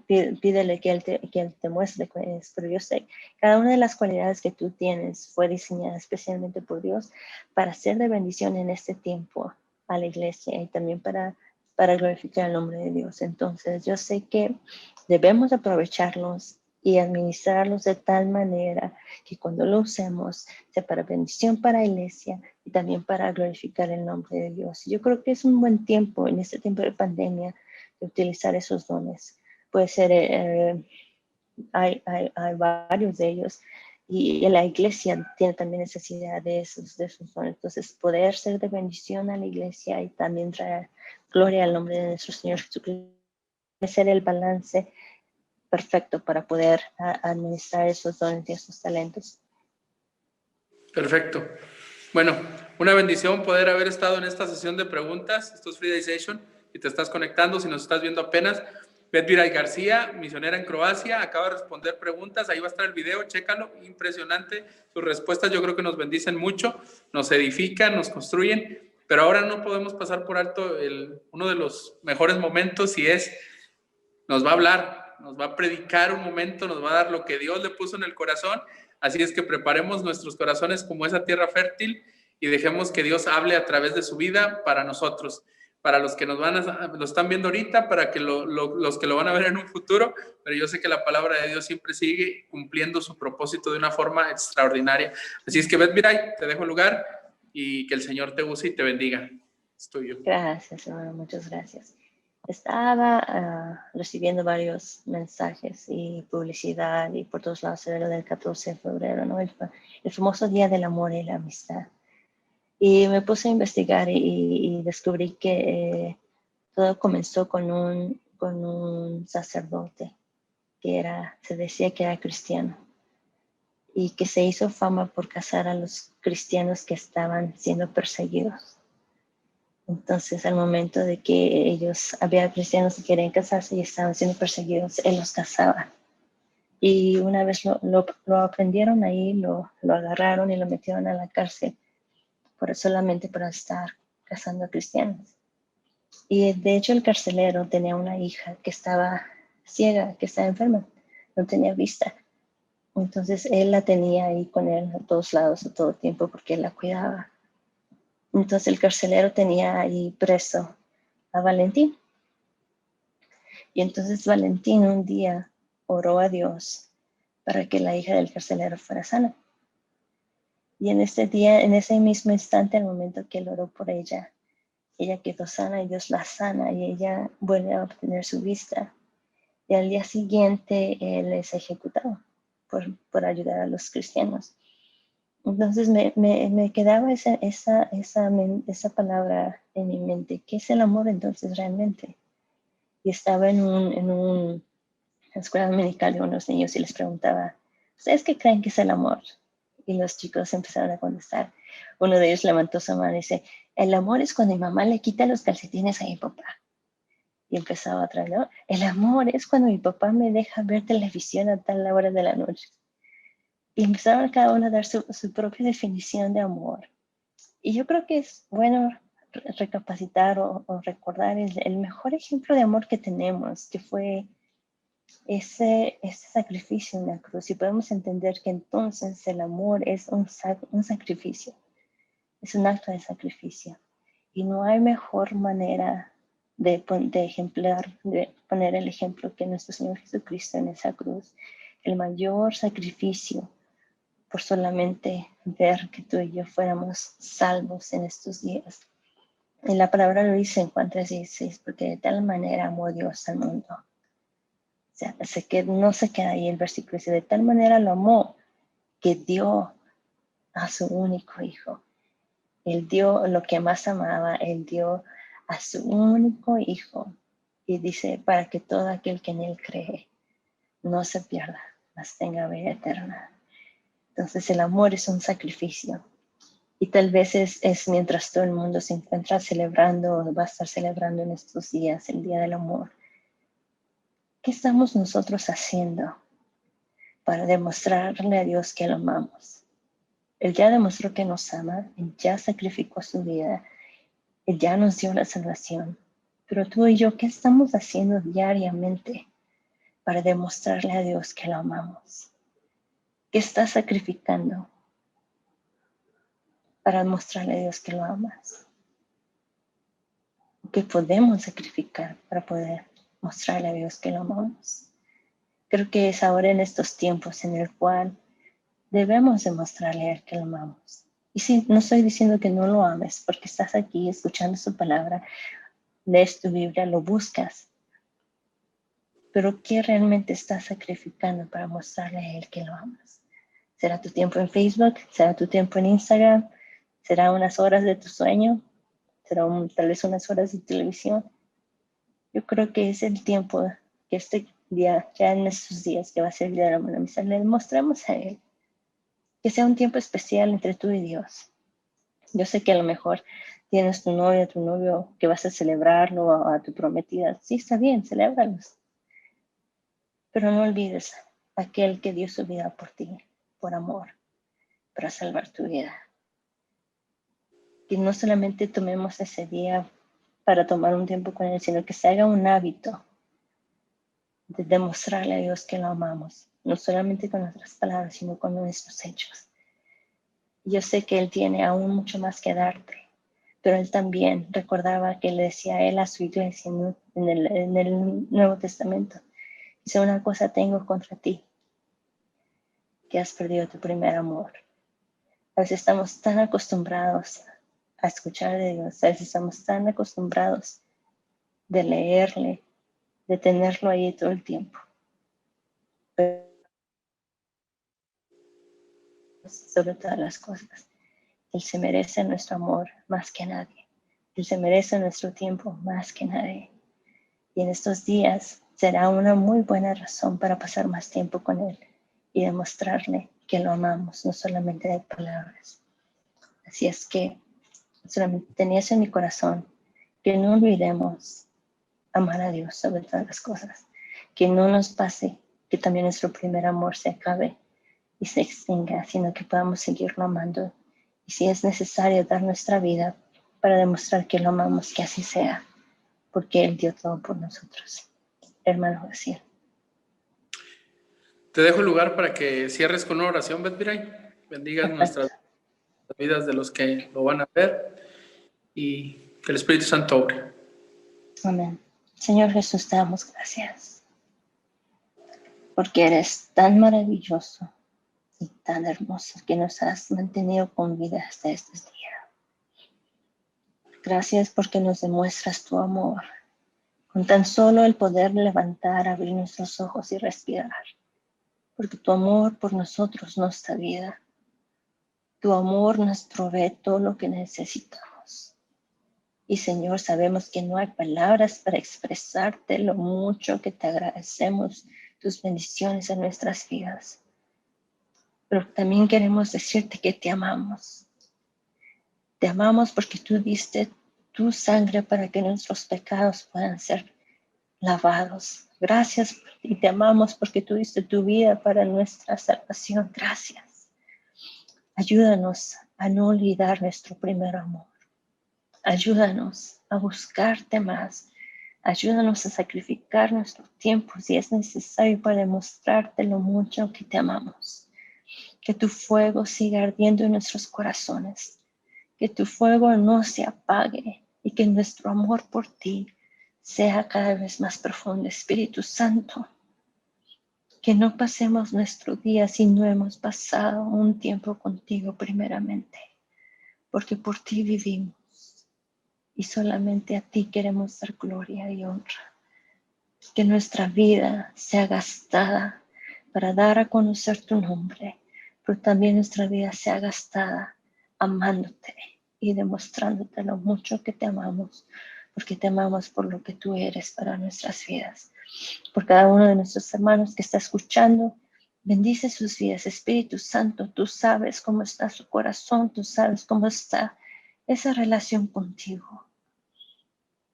pídele que Él te muestre cuál es. Pero yo sé, cada una de las cualidades que tú tienes fue diseñada especialmente por Dios para ser de bendición en este tiempo a la iglesia y también para glorificar el nombre de Dios. Entonces, yo sé que debemos aprovecharlos y administrarlos de tal manera que cuando lo usemos sea para bendición para la iglesia y también para glorificar el nombre de Dios. Yo creo que es un buen tiempo en este tiempo de pandemia de utilizar esos dones. Puede ser, hay varios de ellos y la iglesia tiene también necesidad de esos dones. Entonces, poder ser de bendición a la iglesia y también traer gloria al nombre de nuestro Señor Jesucristo, ser el balance perfecto para poder administrar esos dones y esos talentos. Perfecto. Bueno, una bendición poder haber estado en esta sesión de preguntas. Esto es Friday Session y te estás conectando si nos estás viendo apenas. Beth Viray García, misionera en Croacia, acaba de responder preguntas. Ahí va a estar el video, chécalo. Impresionante. Sus respuestas yo creo que nos bendicen mucho, nos edifican, nos construyen. Pero ahora no podemos pasar por alto uno de los mejores momentos y nos va a hablar, nos va a predicar un momento, nos va a dar lo que Dios le puso en el corazón. Así es que preparemos nuestros corazones como esa tierra fértil y dejemos que Dios hable a través de su vida para nosotros, para los que lo están viendo ahorita, para que los que lo van a ver en un futuro, pero yo sé que la palabra de Dios siempre sigue cumpliendo su propósito de una forma extraordinaria. Así es que, Beth Viray, te dejo el lugar y que el Señor te use y te bendiga. Es tuyo. Gracias, hermano, muchas gracias. Estaba recibiendo varios mensajes y publicidad y por todos lados se ve lo del 14 de febrero, ¿no? El famoso Día del Amor y la Amistad. Y me puse a investigar y descubrí que todo comenzó con un sacerdote que se decía que era cristiano y que se hizo fama por casar a los cristianos que estaban siendo perseguidos. Entonces, al momento de que había cristianos que querían casarse y estaban siendo perseguidos, él los casaba. Y una vez lo aprendieron ahí, lo agarraron y lo metieron a la cárcel solamente para estar cazando a cristianos. Y de hecho el carcelero tenía una hija que estaba ciega, que estaba enferma, no tenía vista. Entonces él la tenía ahí con él a todos lados, a todo tiempo, porque él la cuidaba. Entonces el carcelero tenía ahí preso a Valentín. Y entonces Valentín un día oró a Dios para que la hija del carcelero fuera sana. Y en ese día, en ese mismo instante, al momento que él oró por ella quedó sana y Dios la sana y ella vuelve a obtener su vista. Y al día siguiente él es ejecutado por ayudar a los cristianos. Entonces me quedaba esa palabra en mi mente. ¿Qué es el amor entonces realmente? Y estaba en una escuela dominical de unos niños y les preguntaba, ¿ustedes qué creen que es el amor? Y los chicos empezaron a contestar. Uno de ellos levantó su mano y dice, el amor es cuando mi mamá le quita los calcetines a mi papá. Y empezaba otra, ¿no? El amor es cuando mi papá me deja ver televisión a tal hora de la noche. Y empezaron cada uno a dar su propia definición de amor. Y yo creo que es bueno recapacitar o recordar el mejor ejemplo de amor que tenemos, que fue ese sacrificio en la cruz. Y podemos entender que entonces el amor es un sacrificio, es un acto de sacrificio. Y no hay mejor manera de poner el ejemplo que nuestro Señor Jesucristo en esa cruz. El mayor sacrificio por solamente ver que tú y yo fuéramos salvos en estos días. Y la palabra lo dice en Juan 3:16, porque de tal manera amó Dios al mundo. O sea, no se queda ahí el versículo, dice, de tal manera lo amó que dio a su único hijo. Él dio lo que más amaba, él dio a su único hijo. Y dice, para que todo aquel que en él cree no se pierda, mas tenga vida eterna. Entonces el amor es un sacrificio. Y tal vez es mientras todo el mundo se encuentra celebrando o va a estar celebrando en estos días, el Día del Amor. ¿Qué estamos nosotros haciendo para demostrarle a Dios que lo amamos? Él ya demostró que nos ama, Él ya sacrificó su vida, Él ya nos dio la salvación. Pero tú y yo, ¿qué estamos haciendo diariamente para demostrarle a Dios que lo amamos? ¿Qué estás sacrificando para mostrarle a Dios que lo amas? ¿Qué podemos sacrificar para poder mostrarle a Dios que lo amamos? Creo que es ahora en estos tiempos en el cual debemos demostrarle a Él que lo amamos. Y sí, no estoy diciendo que no lo ames, porque estás aquí escuchando su palabra, lees tu Biblia, lo buscas. Pero ¿qué realmente estás sacrificando para mostrarle a Él que lo amas? ¿Será tu tiempo en Facebook? ¿Será tu tiempo en Instagram? ¿Será unas horas de tu sueño? ¿Será tal vez unas horas de televisión? Yo creo que es el tiempo que este día, ya en estos días que va a ser el Día de la Amistad, le demostremos a Él. Que sea un tiempo especial entre tú y Dios. Yo sé que a lo mejor tienes tu novia, tu novio, que vas a celebrarlo, a tu prometida. Sí, está bien, celébralos. Pero no olvides aquel que dio su vida por ti, por amor, para salvar tu vida. Que no solamente tomemos ese día para tomar un tiempo con Él, sino que se haga un hábito de demostrarle a Dios que lo amamos, no solamente con nuestras palabras, sino con nuestros hechos. Yo sé que Él tiene aún mucho más que darte, pero Él también recordaba que le decía a Él a su iglesia en el Nuevo Testamento, dice, una cosa tengo contra ti, que has perdido tu primer amor. A veces estamos tan acostumbrados a escuchar de Dios, a veces estamos tan acostumbrados de leerle, de tenerlo ahí todo el tiempo. Pero sobre todas las cosas, Él se merece nuestro amor más que nadie. Él se merece nuestro tiempo más que nadie. Y en estos días será una muy buena razón para pasar más tiempo con Él y demostrarle que lo amamos, no solamente de palabras. Así es que solamente tenía eso en mi corazón, que no olvidemos amar a Dios sobre todas las cosas, que no nos pase que también nuestro primer amor se acabe y se extinga, sino que podamos seguirlo amando. Y si es necesario dar nuestra vida para demostrar que lo amamos, que así sea, porque Él dio todo por nosotros. Hermano García. Te dejo el lugar para que cierres con una oración, Beth Viray. Bendigas Perfecto. nuestras vidas de los que lo van a ver y que el Espíritu Santo obre. Amén. Señor Jesús, te damos gracias porque eres tan maravilloso y tan hermoso que nos has mantenido con vida hasta este día. Gracias porque nos demuestras tu amor con tan solo el poder levantar, abrir nuestros ojos y respirar. Porque tu amor por nosotros nos da vida. Tu amor nos provee todo lo que necesitamos. Y Señor, sabemos que no hay palabras para expresarte lo mucho que te agradecemos tus bendiciones en nuestras vidas. Pero también queremos decirte que te amamos. Te amamos porque tú diste tu sangre para que nuestros pecados puedan ser lavados. Gracias y te amamos porque tú diste tu vida para nuestra salvación. Gracias. Ayúdanos a no olvidar nuestro primer amor. Ayúdanos a buscarte más. Ayúdanos a sacrificar nuestro tiempo si es necesario para demostrarte lo mucho que te amamos. Que tu fuego siga ardiendo en nuestros corazones. Que tu fuego no se apague y que nuestro amor por ti sea cada vez más profundo. Espíritu Santo, que no pasemos nuestro día si no hemos pasado un tiempo contigo primeramente, porque por ti vivimos y solamente a ti queremos dar gloria y honra. Que nuestra vida sea gastada para dar a conocer tu nombre, pero también nuestra vida sea gastada amándote y demostrándote lo mucho que te amamos, porque te amamos por lo que tú eres para nuestras vidas. Por cada uno de nuestros hermanos que está escuchando, bendice sus vidas. Espíritu Santo, tú sabes cómo está su corazón, tú sabes cómo está esa relación contigo.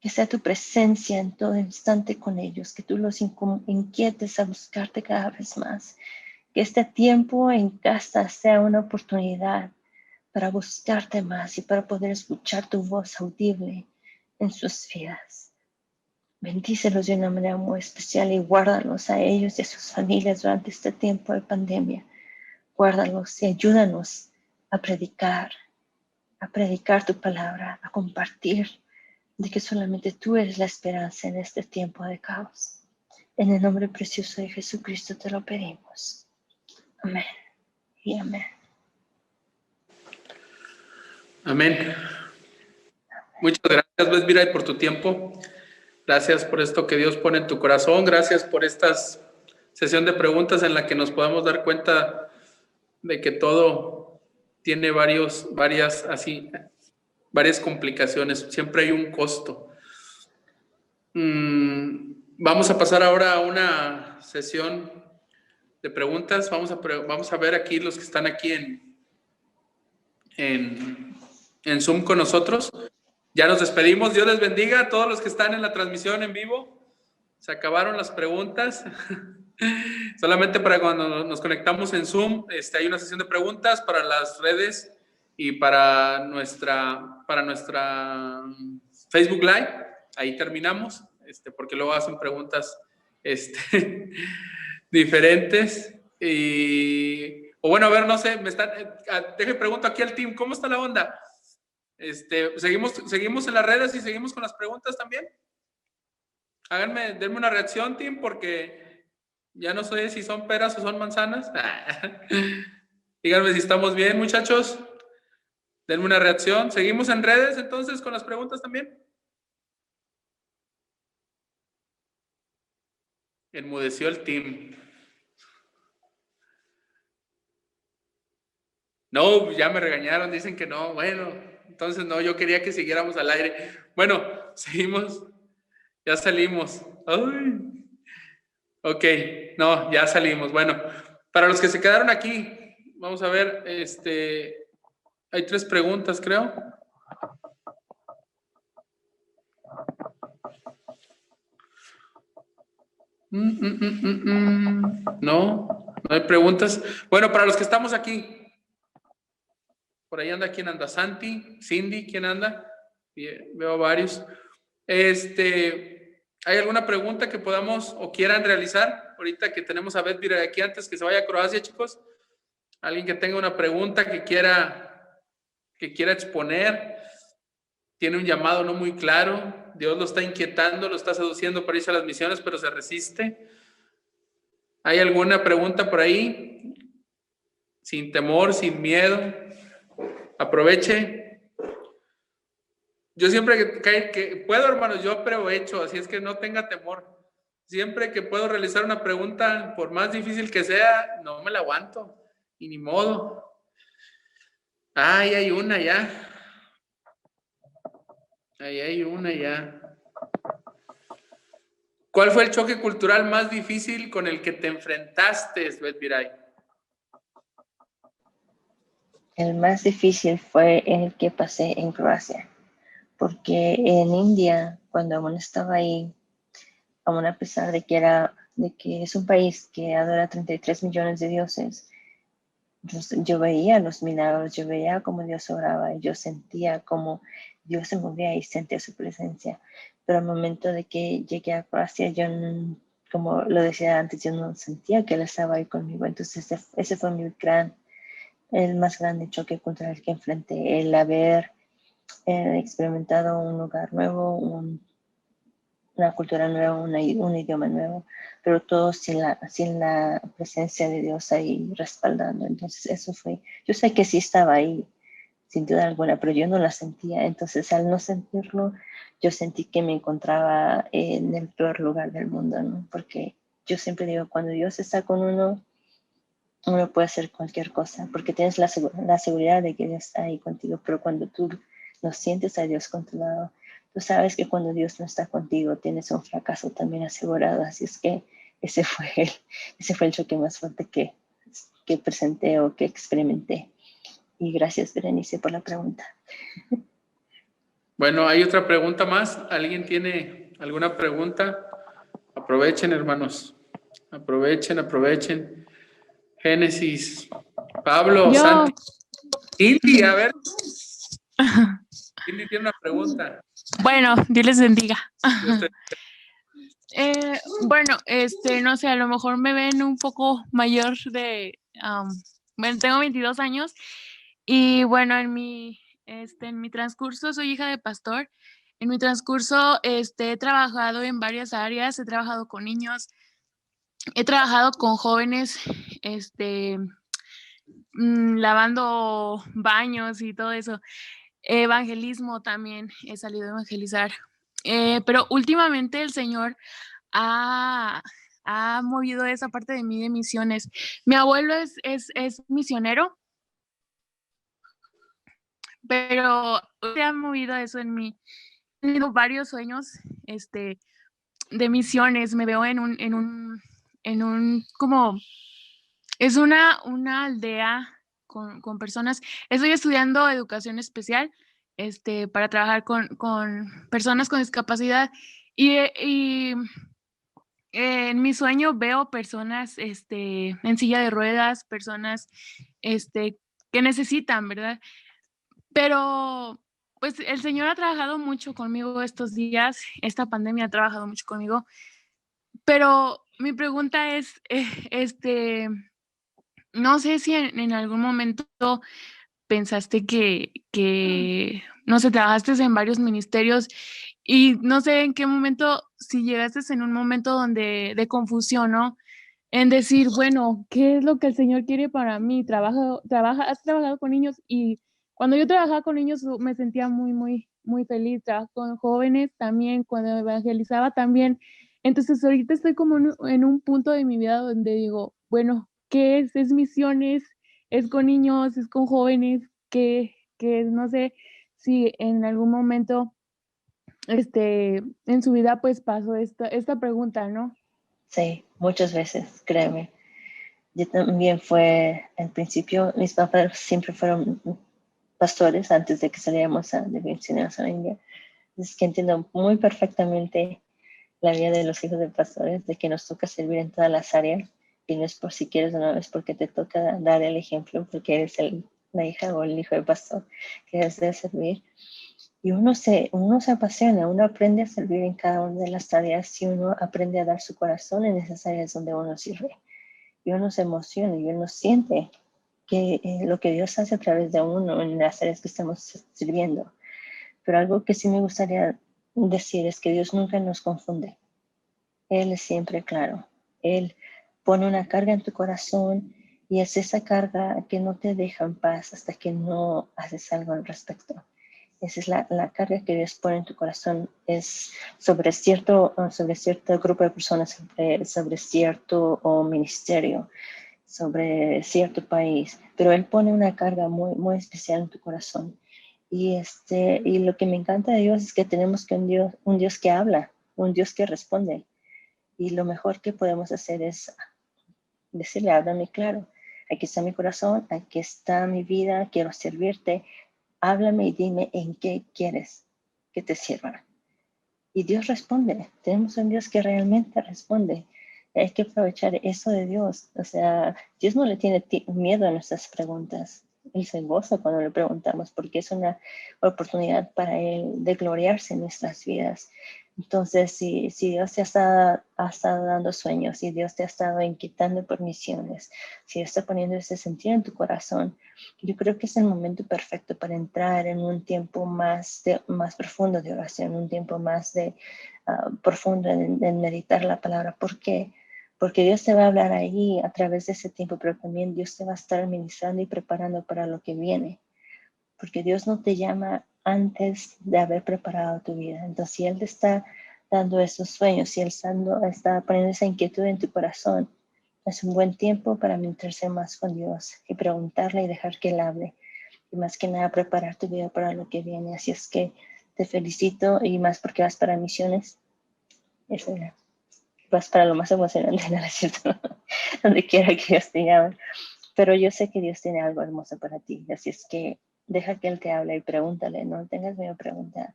Que sea tu presencia en todo instante con ellos, que tú los inquietes a buscarte cada vez más. Que este tiempo en casa sea una oportunidad para buscarte más y para poder escuchar tu voz audible en sus vidas. Bendícelos de una manera muy especial y guárdalos a ellos y a sus familias durante este tiempo de pandemia. Guárdalos y ayúdanos a predicar tu palabra, a compartir de que solamente tú eres la esperanza en este tiempo de caos. En el nombre precioso de Jesucristo te lo pedimos. Amén y amén. Amén. Muchas gracias, Beth Viray, por tu tiempo. Gracias por esto que Dios pone en tu corazón. Gracias por esta sesión de preguntas en la que nos podemos dar cuenta de que todo tiene varias complicaciones. Siempre hay un costo. Vamos a pasar ahora a una sesión de preguntas. Vamos a ver aquí los que están aquí en Zoom con nosotros. Ya nos despedimos. Dios les bendiga a todos los que están en la transmisión en vivo. Se acabaron las preguntas. Solamente para cuando nos conectamos en Zoom, hay una sesión de preguntas para las redes y para nuestra Facebook Live. Ahí terminamos, porque luego hacen preguntas diferentes. O bueno, a ver, no sé, deje pregunto aquí al team, ¿cómo está la onda? ¿Seguimos en las redes y seguimos con las preguntas también? Denme una reacción, team, porque ya no sé si son peras o son manzanas. Díganme si estamos bien, muchachos. Denme una reacción. ¿Seguimos en redes entonces con las preguntas también? Enmudeció el team. No, ya me regañaron, dicen que no. Bueno, entonces no, yo quería que siguiéramos al aire. Bueno, seguimos. Ya salimos. Ay. Ok, no, ya salimos. Bueno, para los que se quedaron aquí, vamos a ver, hay 3 preguntas, creo. No hay preguntas. Bueno, para los que estamos aquí, por ahí anda, ¿quién anda? Santi, Cindy, ¿quién anda? Veo varios. ¿Hay alguna pregunta que podamos o quieran realizar? Ahorita que tenemos a Bedvir aquí antes que se vaya a Croacia, chicos. Alguien que tenga una pregunta que quiera exponer, tiene un llamado no muy claro, Dios lo está inquietando, lo está seduciendo para irse a las misiones, pero se resiste. ¿Hay alguna pregunta por ahí? Sin temor, sin miedo. Aproveche. Yo siempre que puedo, hermanos, yo aprovecho, así es que no tenga temor. Siempre que puedo realizar una pregunta, por más difícil que sea, no me la aguanto. Y ni modo. Ay, hay una ya. Ahí hay una ya. ¿Cuál fue el choque cultural más difícil con el que te enfrentaste, Bedviray? El más difícil fue el que pasé en Croacia, porque en India, cuando aún estaba ahí, aún a pesar de que es un país que adora 33 millones de dioses, yo veía los milagros, yo veía cómo Dios obraba, y yo sentía cómo Dios se movía y sentía su presencia. Pero al momento de que llegué a Croacia, yo, como lo decía antes, yo no sentía que Él estaba ahí conmigo. Entonces ese fue el más grande choque cultural que enfrenté, el haber experimentado un lugar nuevo, una cultura nueva, un idioma nuevo, pero todo sin la presencia de Dios ahí respaldando. Entonces eso fue, yo sé que sí estaba ahí, sin duda alguna, pero yo no la sentía. Entonces al no sentirlo, yo sentí que me encontraba en el peor lugar del mundo, ¿no? Porque yo siempre digo, cuando Dios está con uno puede hacer cualquier cosa, porque tienes la seguridad de que Dios está ahí contigo, pero cuando tú no sientes a Dios con tu lado, tú sabes que cuando Dios no está contigo, tienes un fracaso también asegurado. Así es que ese fue el choque más fuerte que presenté o que experimenté. Y gracias, Berenice, por la pregunta. Bueno, hay otra pregunta más. ¿Alguien tiene alguna pregunta? Aprovechen, hermanos. Aprovechen. Génesis. Pablo, Yo. Santi. Indy, a ver. Indy tiene una pregunta. Bueno, Dios les bendiga. Estoy... Bueno, no sé, a lo mejor me ven un poco mayor bueno, tengo 22 años y bueno, en mi transcurso soy hija de pastor. En mi transcurso, he trabajado en varias áreas, he trabajado con niños, he trabajado con jóvenes, lavando baños y todo eso. Evangelismo también, he salido a evangelizar. Pero últimamente el Señor ha movido esa parte de mí de misiones. Mi abuelo es misionero, pero se ha movido eso en mí. He tenido varios sueños de misiones. Me veo en un como, es una aldea con personas. Estoy estudiando educación especial para trabajar con personas con discapacidad y en mi sueño veo personas en silla de ruedas, personas que necesitan, ¿verdad? Pero pues el Señor ha trabajado mucho conmigo estos días, esta pandemia ha trabajado mucho conmigo, pero mi pregunta es, no sé si en algún momento pensaste que, no sé, trabajaste en varios ministerios y no sé en qué momento, si llegaste en un momento de confusión, ¿no? En decir, bueno, ¿qué es lo que el Señor quiere para mí? Has trabajado con niños y cuando yo trabajaba con niños me sentía muy, muy, muy feliz. Trabajo con jóvenes también, cuando evangelizaba también. Entonces ahorita estoy como en un punto de mi vida donde digo, bueno, ¿qué es? ¿Es misiones? ¿Es con niños? ¿Es con jóvenes? Que no sé si en algún momento en su vida pues pasó esta pregunta, ¿no? Sí, muchas veces, créeme. Yo también al principio, mis papás siempre fueron pastores antes de que saliéramos de misioneros a la India. Es que entiendo muy perfectamente la vida de los hijos de pastores, de que nos toca servir en todas las áreas, y no es por si quieres o no, es porque te toca dar el ejemplo, porque eres la hija o el hijo de pastor que has de servir. Y uno se apasiona, uno aprende a servir en cada una de las tareas y uno aprende a dar su corazón en esas áreas donde uno sirve. Y uno se emociona y uno siente que lo que Dios hace a través de uno en las áreas que estamos sirviendo. Pero algo que sí me gustaría decir es que Dios nunca nos confunde. Él es siempre claro. Él pone una carga en tu corazón y es esa carga que no te deja en paz hasta que no haces algo al respecto. Esa es la carga que Dios pone en tu corazón. Es sobre cierto grupo de personas, sobre cierto ministerio, sobre cierto país. Pero Él pone una carga muy, muy especial en tu corazón. Y lo que me encanta de Dios es que tenemos que un Dios que habla, un Dios que responde. Y lo mejor que podemos hacer es decirle, háblame claro. Aquí está mi corazón, aquí está mi vida, quiero servirte. Háblame y dime en qué quieres que te sirva. Y Dios responde. Tenemos un Dios que realmente responde. Hay que aprovechar eso de Dios. O sea, Dios no le tiene miedo a nuestras preguntas. Él se goza cuando le preguntamos porque es una oportunidad para Él de gloriarse en nuestras vidas. Entonces, si Dios te ha estado dando sueños, si Dios te ha estado inquietando por misiones, si Dios está poniendo ese sentido en tu corazón, yo creo que es el momento perfecto para entrar en un tiempo más profundo de oración, un tiempo más profundo en meditar la palabra. ¿Por qué? Porque Dios te va a hablar ahí a través de ese tiempo, pero también Dios te va a estar ministrando y preparando para lo que viene. Porque Dios no te llama antes de haber preparado tu vida. Entonces, si Él te está dando esos sueños, si Él está poniendo esa inquietud en tu corazón, es un buen tiempo para meterse más con Dios y preguntarle y dejar que Él hable. Y más que nada, preparar tu vida para lo que viene. Así es que te felicito y más porque vas para misiones. Vas para lo más emocionante, ¿no es cierto? Donde quiera que Dios te llame. Pero yo sé que Dios tiene algo hermoso para ti. Así es que deja que Él te hable y pregúntale. No tengas miedo a preguntar.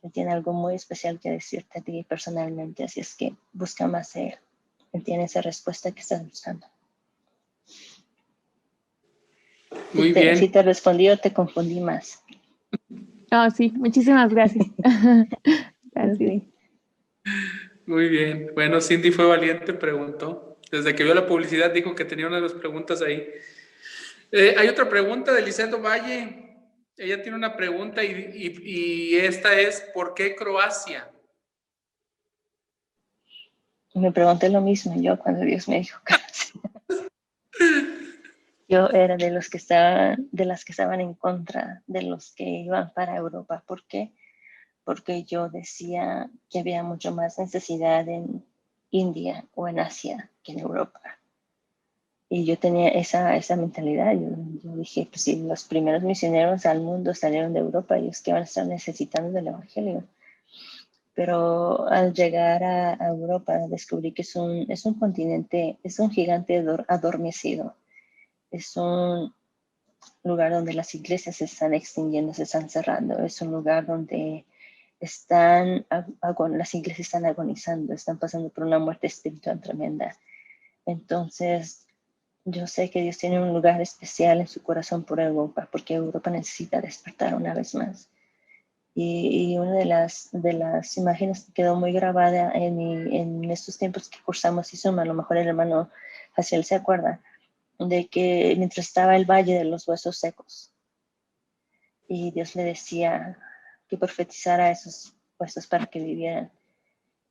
Él tiene algo muy especial que decirte a ti personalmente. Así es que busca más de Él. Él tiene esa respuesta que estás buscando. Muy bien. Si te respondí o te confundí más. Oh, sí, muchísimas gracias. Gracias. Muy bien. Bueno, Cindy fue valiente, preguntó. Desde que vio la publicidad dijo que tenía una de las preguntas ahí. Hay otra pregunta de Lisendo Valle. Ella tiene una pregunta y esta es, ¿por qué Croacia? Me pregunté lo mismo yo cuando Dios me dijo Croacia. Yo era de las que estaban en contra de los que iban para Europa. ¿Por qué? Porque yo decía que había mucho más necesidad en India o en Asia que en Europa. Y yo tenía esa mentalidad. Yo dije, pues si los primeros misioneros al mundo salieron de Europa, ellos que van a estar necesitando del Evangelio. Pero al llegar a Europa descubrí que es un continente, es un gigante adormecido. Es un lugar donde las iglesias se están extinguiendo, se están cerrando. Es un lugar donde las iglesias están agonizando, están pasando por una muerte espiritual tremenda. Entonces, yo sé que Dios tiene un lugar especial en su corazón por Europa, porque Europa necesita despertar una vez más. Y una de las imágenes que quedó muy grabada en estos tiempos que cursamos ISUM, a lo mejor el hermano Jaciel se acuerda, de que mientras estaba el valle de los huesos secos, y Dios le decía que profetizara a esos huesos para que vivieran.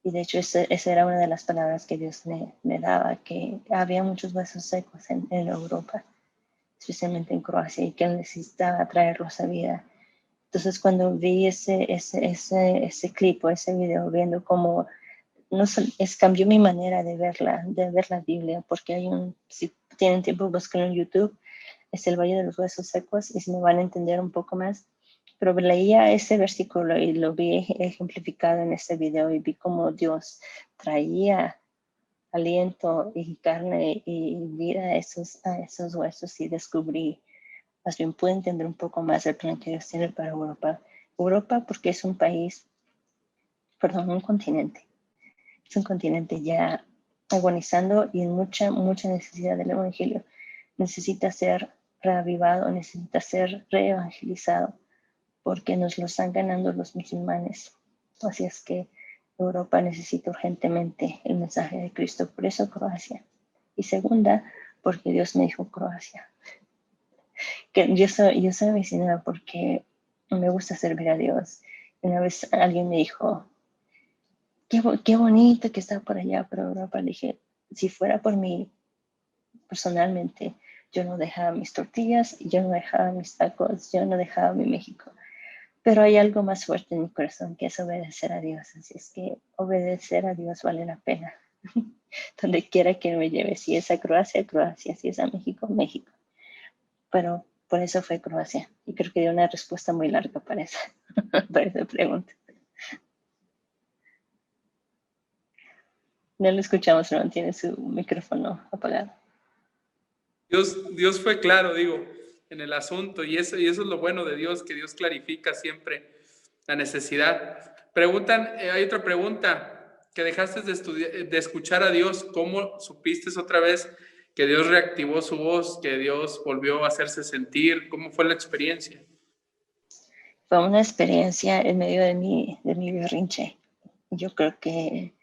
Y de hecho esa era una de las palabras que Dios me daba, que había muchos huesos secos en Europa, especialmente en Croacia, y que Él necesitaba traerlos a vida. Entonces cuando vi ese clip o ese video, viendo cómo cambió mi manera de ver la Biblia, porque si tienen tiempo, busquen en YouTube, es el Valle de los Huesos Secos, y si me van a entender un poco más. Pero leía ese versículo y lo vi ejemplificado en ese video y vi cómo Dios traía aliento y carne y vida a esos huesos, y descubrí, más bien pude entender un poco más el plan que Dios tiene para Europa. Europa porque es un continente. Es un continente ya agonizando y en mucha necesidad del evangelio. Necesita ser reavivado, necesita ser reevangelizado, porque nos lo están ganando los musulmanes. Así es que Europa necesita urgentemente el mensaje de Cristo. Por eso Croacia. Y segunda, porque Dios me dijo Croacia. Que yo soy misionera porque me gusta servir a Dios. Una vez alguien me dijo, qué bonito que está por allá, por Europa. Le dije, si fuera por mí, personalmente, yo no dejaba mis tortillas, yo no dejaba mis tacos, yo no dejaba mi México. Pero hay algo más fuerte en mi corazón, que es obedecer a Dios. Así es que obedecer a Dios vale la pena. Donde quiera que me lleve, si es a Croacia, Croacia, si es a México, México. Pero por eso fue Croacia. Y creo que dio una respuesta muy larga para esa pregunta. No lo escuchamos, no tiene su micrófono apagado. Dios fue claro, digo, en el asunto, y eso es lo bueno de Dios, que Dios clarifica siempre la necesidad. Hay otra pregunta, que dejaste de escuchar a Dios, ¿cómo supiste otra vez que Dios reactivó su voz, que Dios volvió a hacerse sentir? ¿Cómo fue la experiencia? Fue una experiencia en medio de mi berrinche. Yo creo que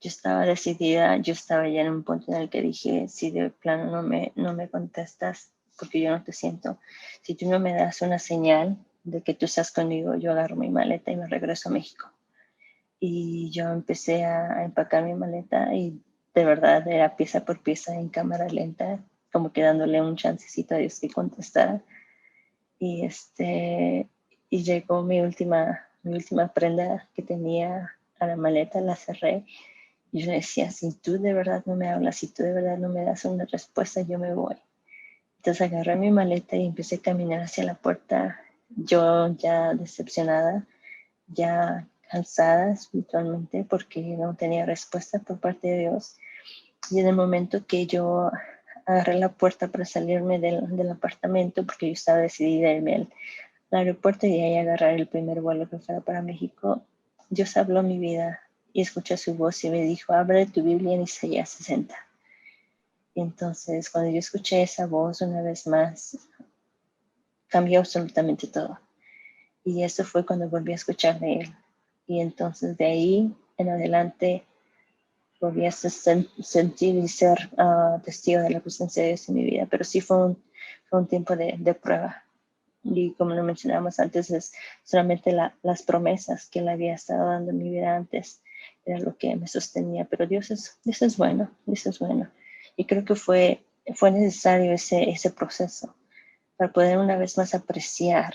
yo estaba decidida, yo estaba ya en un punto en el que dije, si de plano no me contestas, porque yo no te siento, si tú no me das una señal de que tú estás conmigo, yo agarro mi maleta y me regreso a México. Y yo empecé a empacar mi maleta y de verdad era pieza por pieza en cámara lenta, como que dándole un chancecito a Dios que contestara. Y llegó mi última prenda que tenía a la maleta, la cerré. Y yo decía, si tú de verdad no me hablas, si tú de verdad no me das una respuesta, yo me voy. Entonces agarré mi maleta y empecé a caminar hacia la puerta, yo ya decepcionada, ya cansada espiritualmente porque no tenía respuesta por parte de Dios. Y en el momento que yo agarré la puerta para salirme del apartamento, porque yo estaba decidida a irme al aeropuerto y ahí agarrar el primer vuelo que fuera para México, Dios habló mi vida y escuché su voz y me dijo, abre tu Biblia en Isaías 60. Y entonces cuando yo escuché esa voz una vez más, cambió absolutamente todo. Y eso fue cuando volví a escuchar de él. Y entonces de ahí en adelante volví a sentir y ser testigo de la presencia de Dios en mi vida. Pero sí fue un tiempo de prueba. Y como lo mencionábamos antes, es solamente las promesas que él había estado dando en mi vida antes era lo que me sostenía. Pero Dios es bueno, Dios es bueno. Y creo que fue necesario ese proceso para poder una vez más apreciar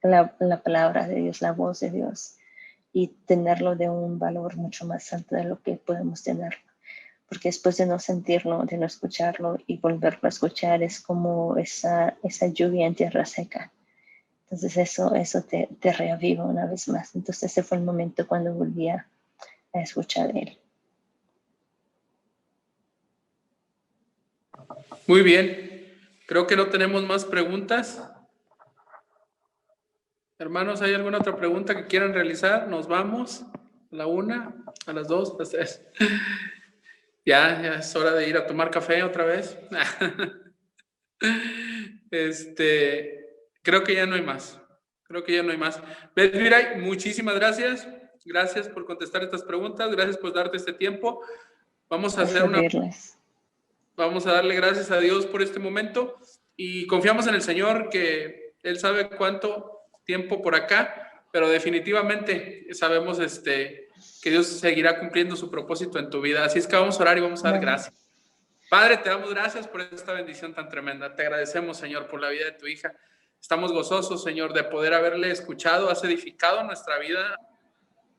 la palabra de Dios, la voz de Dios, y tenerlo de un valor mucho más alto de lo que podemos tener. Porque después de no sentirlo, de no escucharlo y volverlo a escuchar, es como esa lluvia en tierra seca. Entonces eso te reaviva una vez más. Entonces ese fue el momento cuando volví a escuchar de él. Muy bien, creo que no tenemos más preguntas. Hermanos, ¿hay alguna otra pregunta que quieran realizar? Nos vamos a la 1, a las 2, a las 3. Ya es hora de ir a tomar café otra vez. Creo que ya no hay más. Beth Viray, muchísimas gracias. Gracias por contestar estas preguntas. Gracias por darte este tiempo. Vamos a darle gracias a Dios por este momento y confiamos en el Señor, que Él sabe cuánto tiempo por acá, pero definitivamente sabemos que Dios seguirá cumpliendo su propósito en tu vida. Así es que vamos a orar y vamos a dar gracias. Padre, te damos gracias por esta bendición tan tremenda. Te agradecemos, Señor, por la vida de tu hija. Estamos gozosos, Señor, de poder haberle escuchado. Has edificado nuestra vida.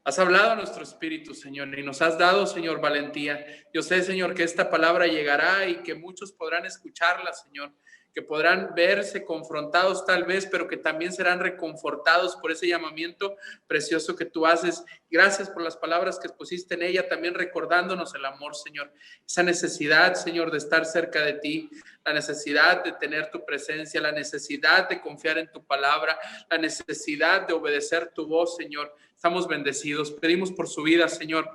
Has hablado a nuestro espíritu, Señor, y nos has dado, Señor, valentía. Yo sé, Señor, que esta palabra llegará y que muchos podrán escucharla, Señor, que podrán verse confrontados tal vez, pero que también serán reconfortados por ese llamamiento precioso que tú haces. Gracias por las palabras que pusiste en ella, también recordándonos el amor, Señor. Esa necesidad, Señor, de estar cerca de ti, la necesidad de tener tu presencia, la necesidad de confiar en tu palabra, la necesidad de obedecer tu voz, Señor. Estamos bendecidos. Pedimos por su vida, Señor.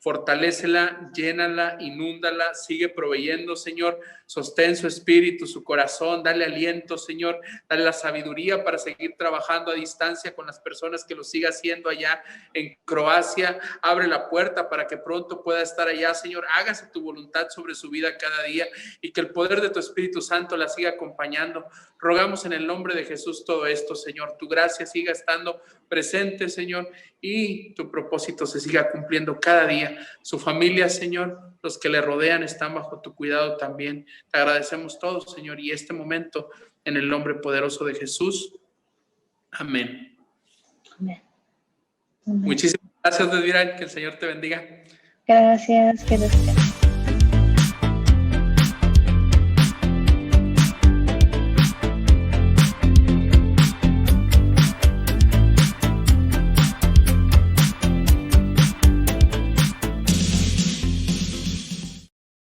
fortalécela, llénala, inúndala, sigue proveyendo, Señor, sostén su espíritu, su corazón, dale aliento, Señor, dale la sabiduría para seguir trabajando a distancia con las personas que lo siga haciendo allá en Croacia. Abre la puerta para que pronto pueda estar allá, Señor. Hágase tu voluntad sobre su vida cada día y que el poder de tu Espíritu Santo la siga acompañando. Rogamos en el nombre de Jesús todo esto, Señor. Tu gracia siga estando presente, Señor, y tu propósito se siga cumpliendo cada día. Su familia, Señor, los que le rodean están bajo tu cuidado también. Te agradecemos todos, Señor, y este momento en el nombre poderoso de Jesús. Amén. Amén. Muchísimas gracias, Edvira. Que el Señor te bendiga. Gracias, que descanses.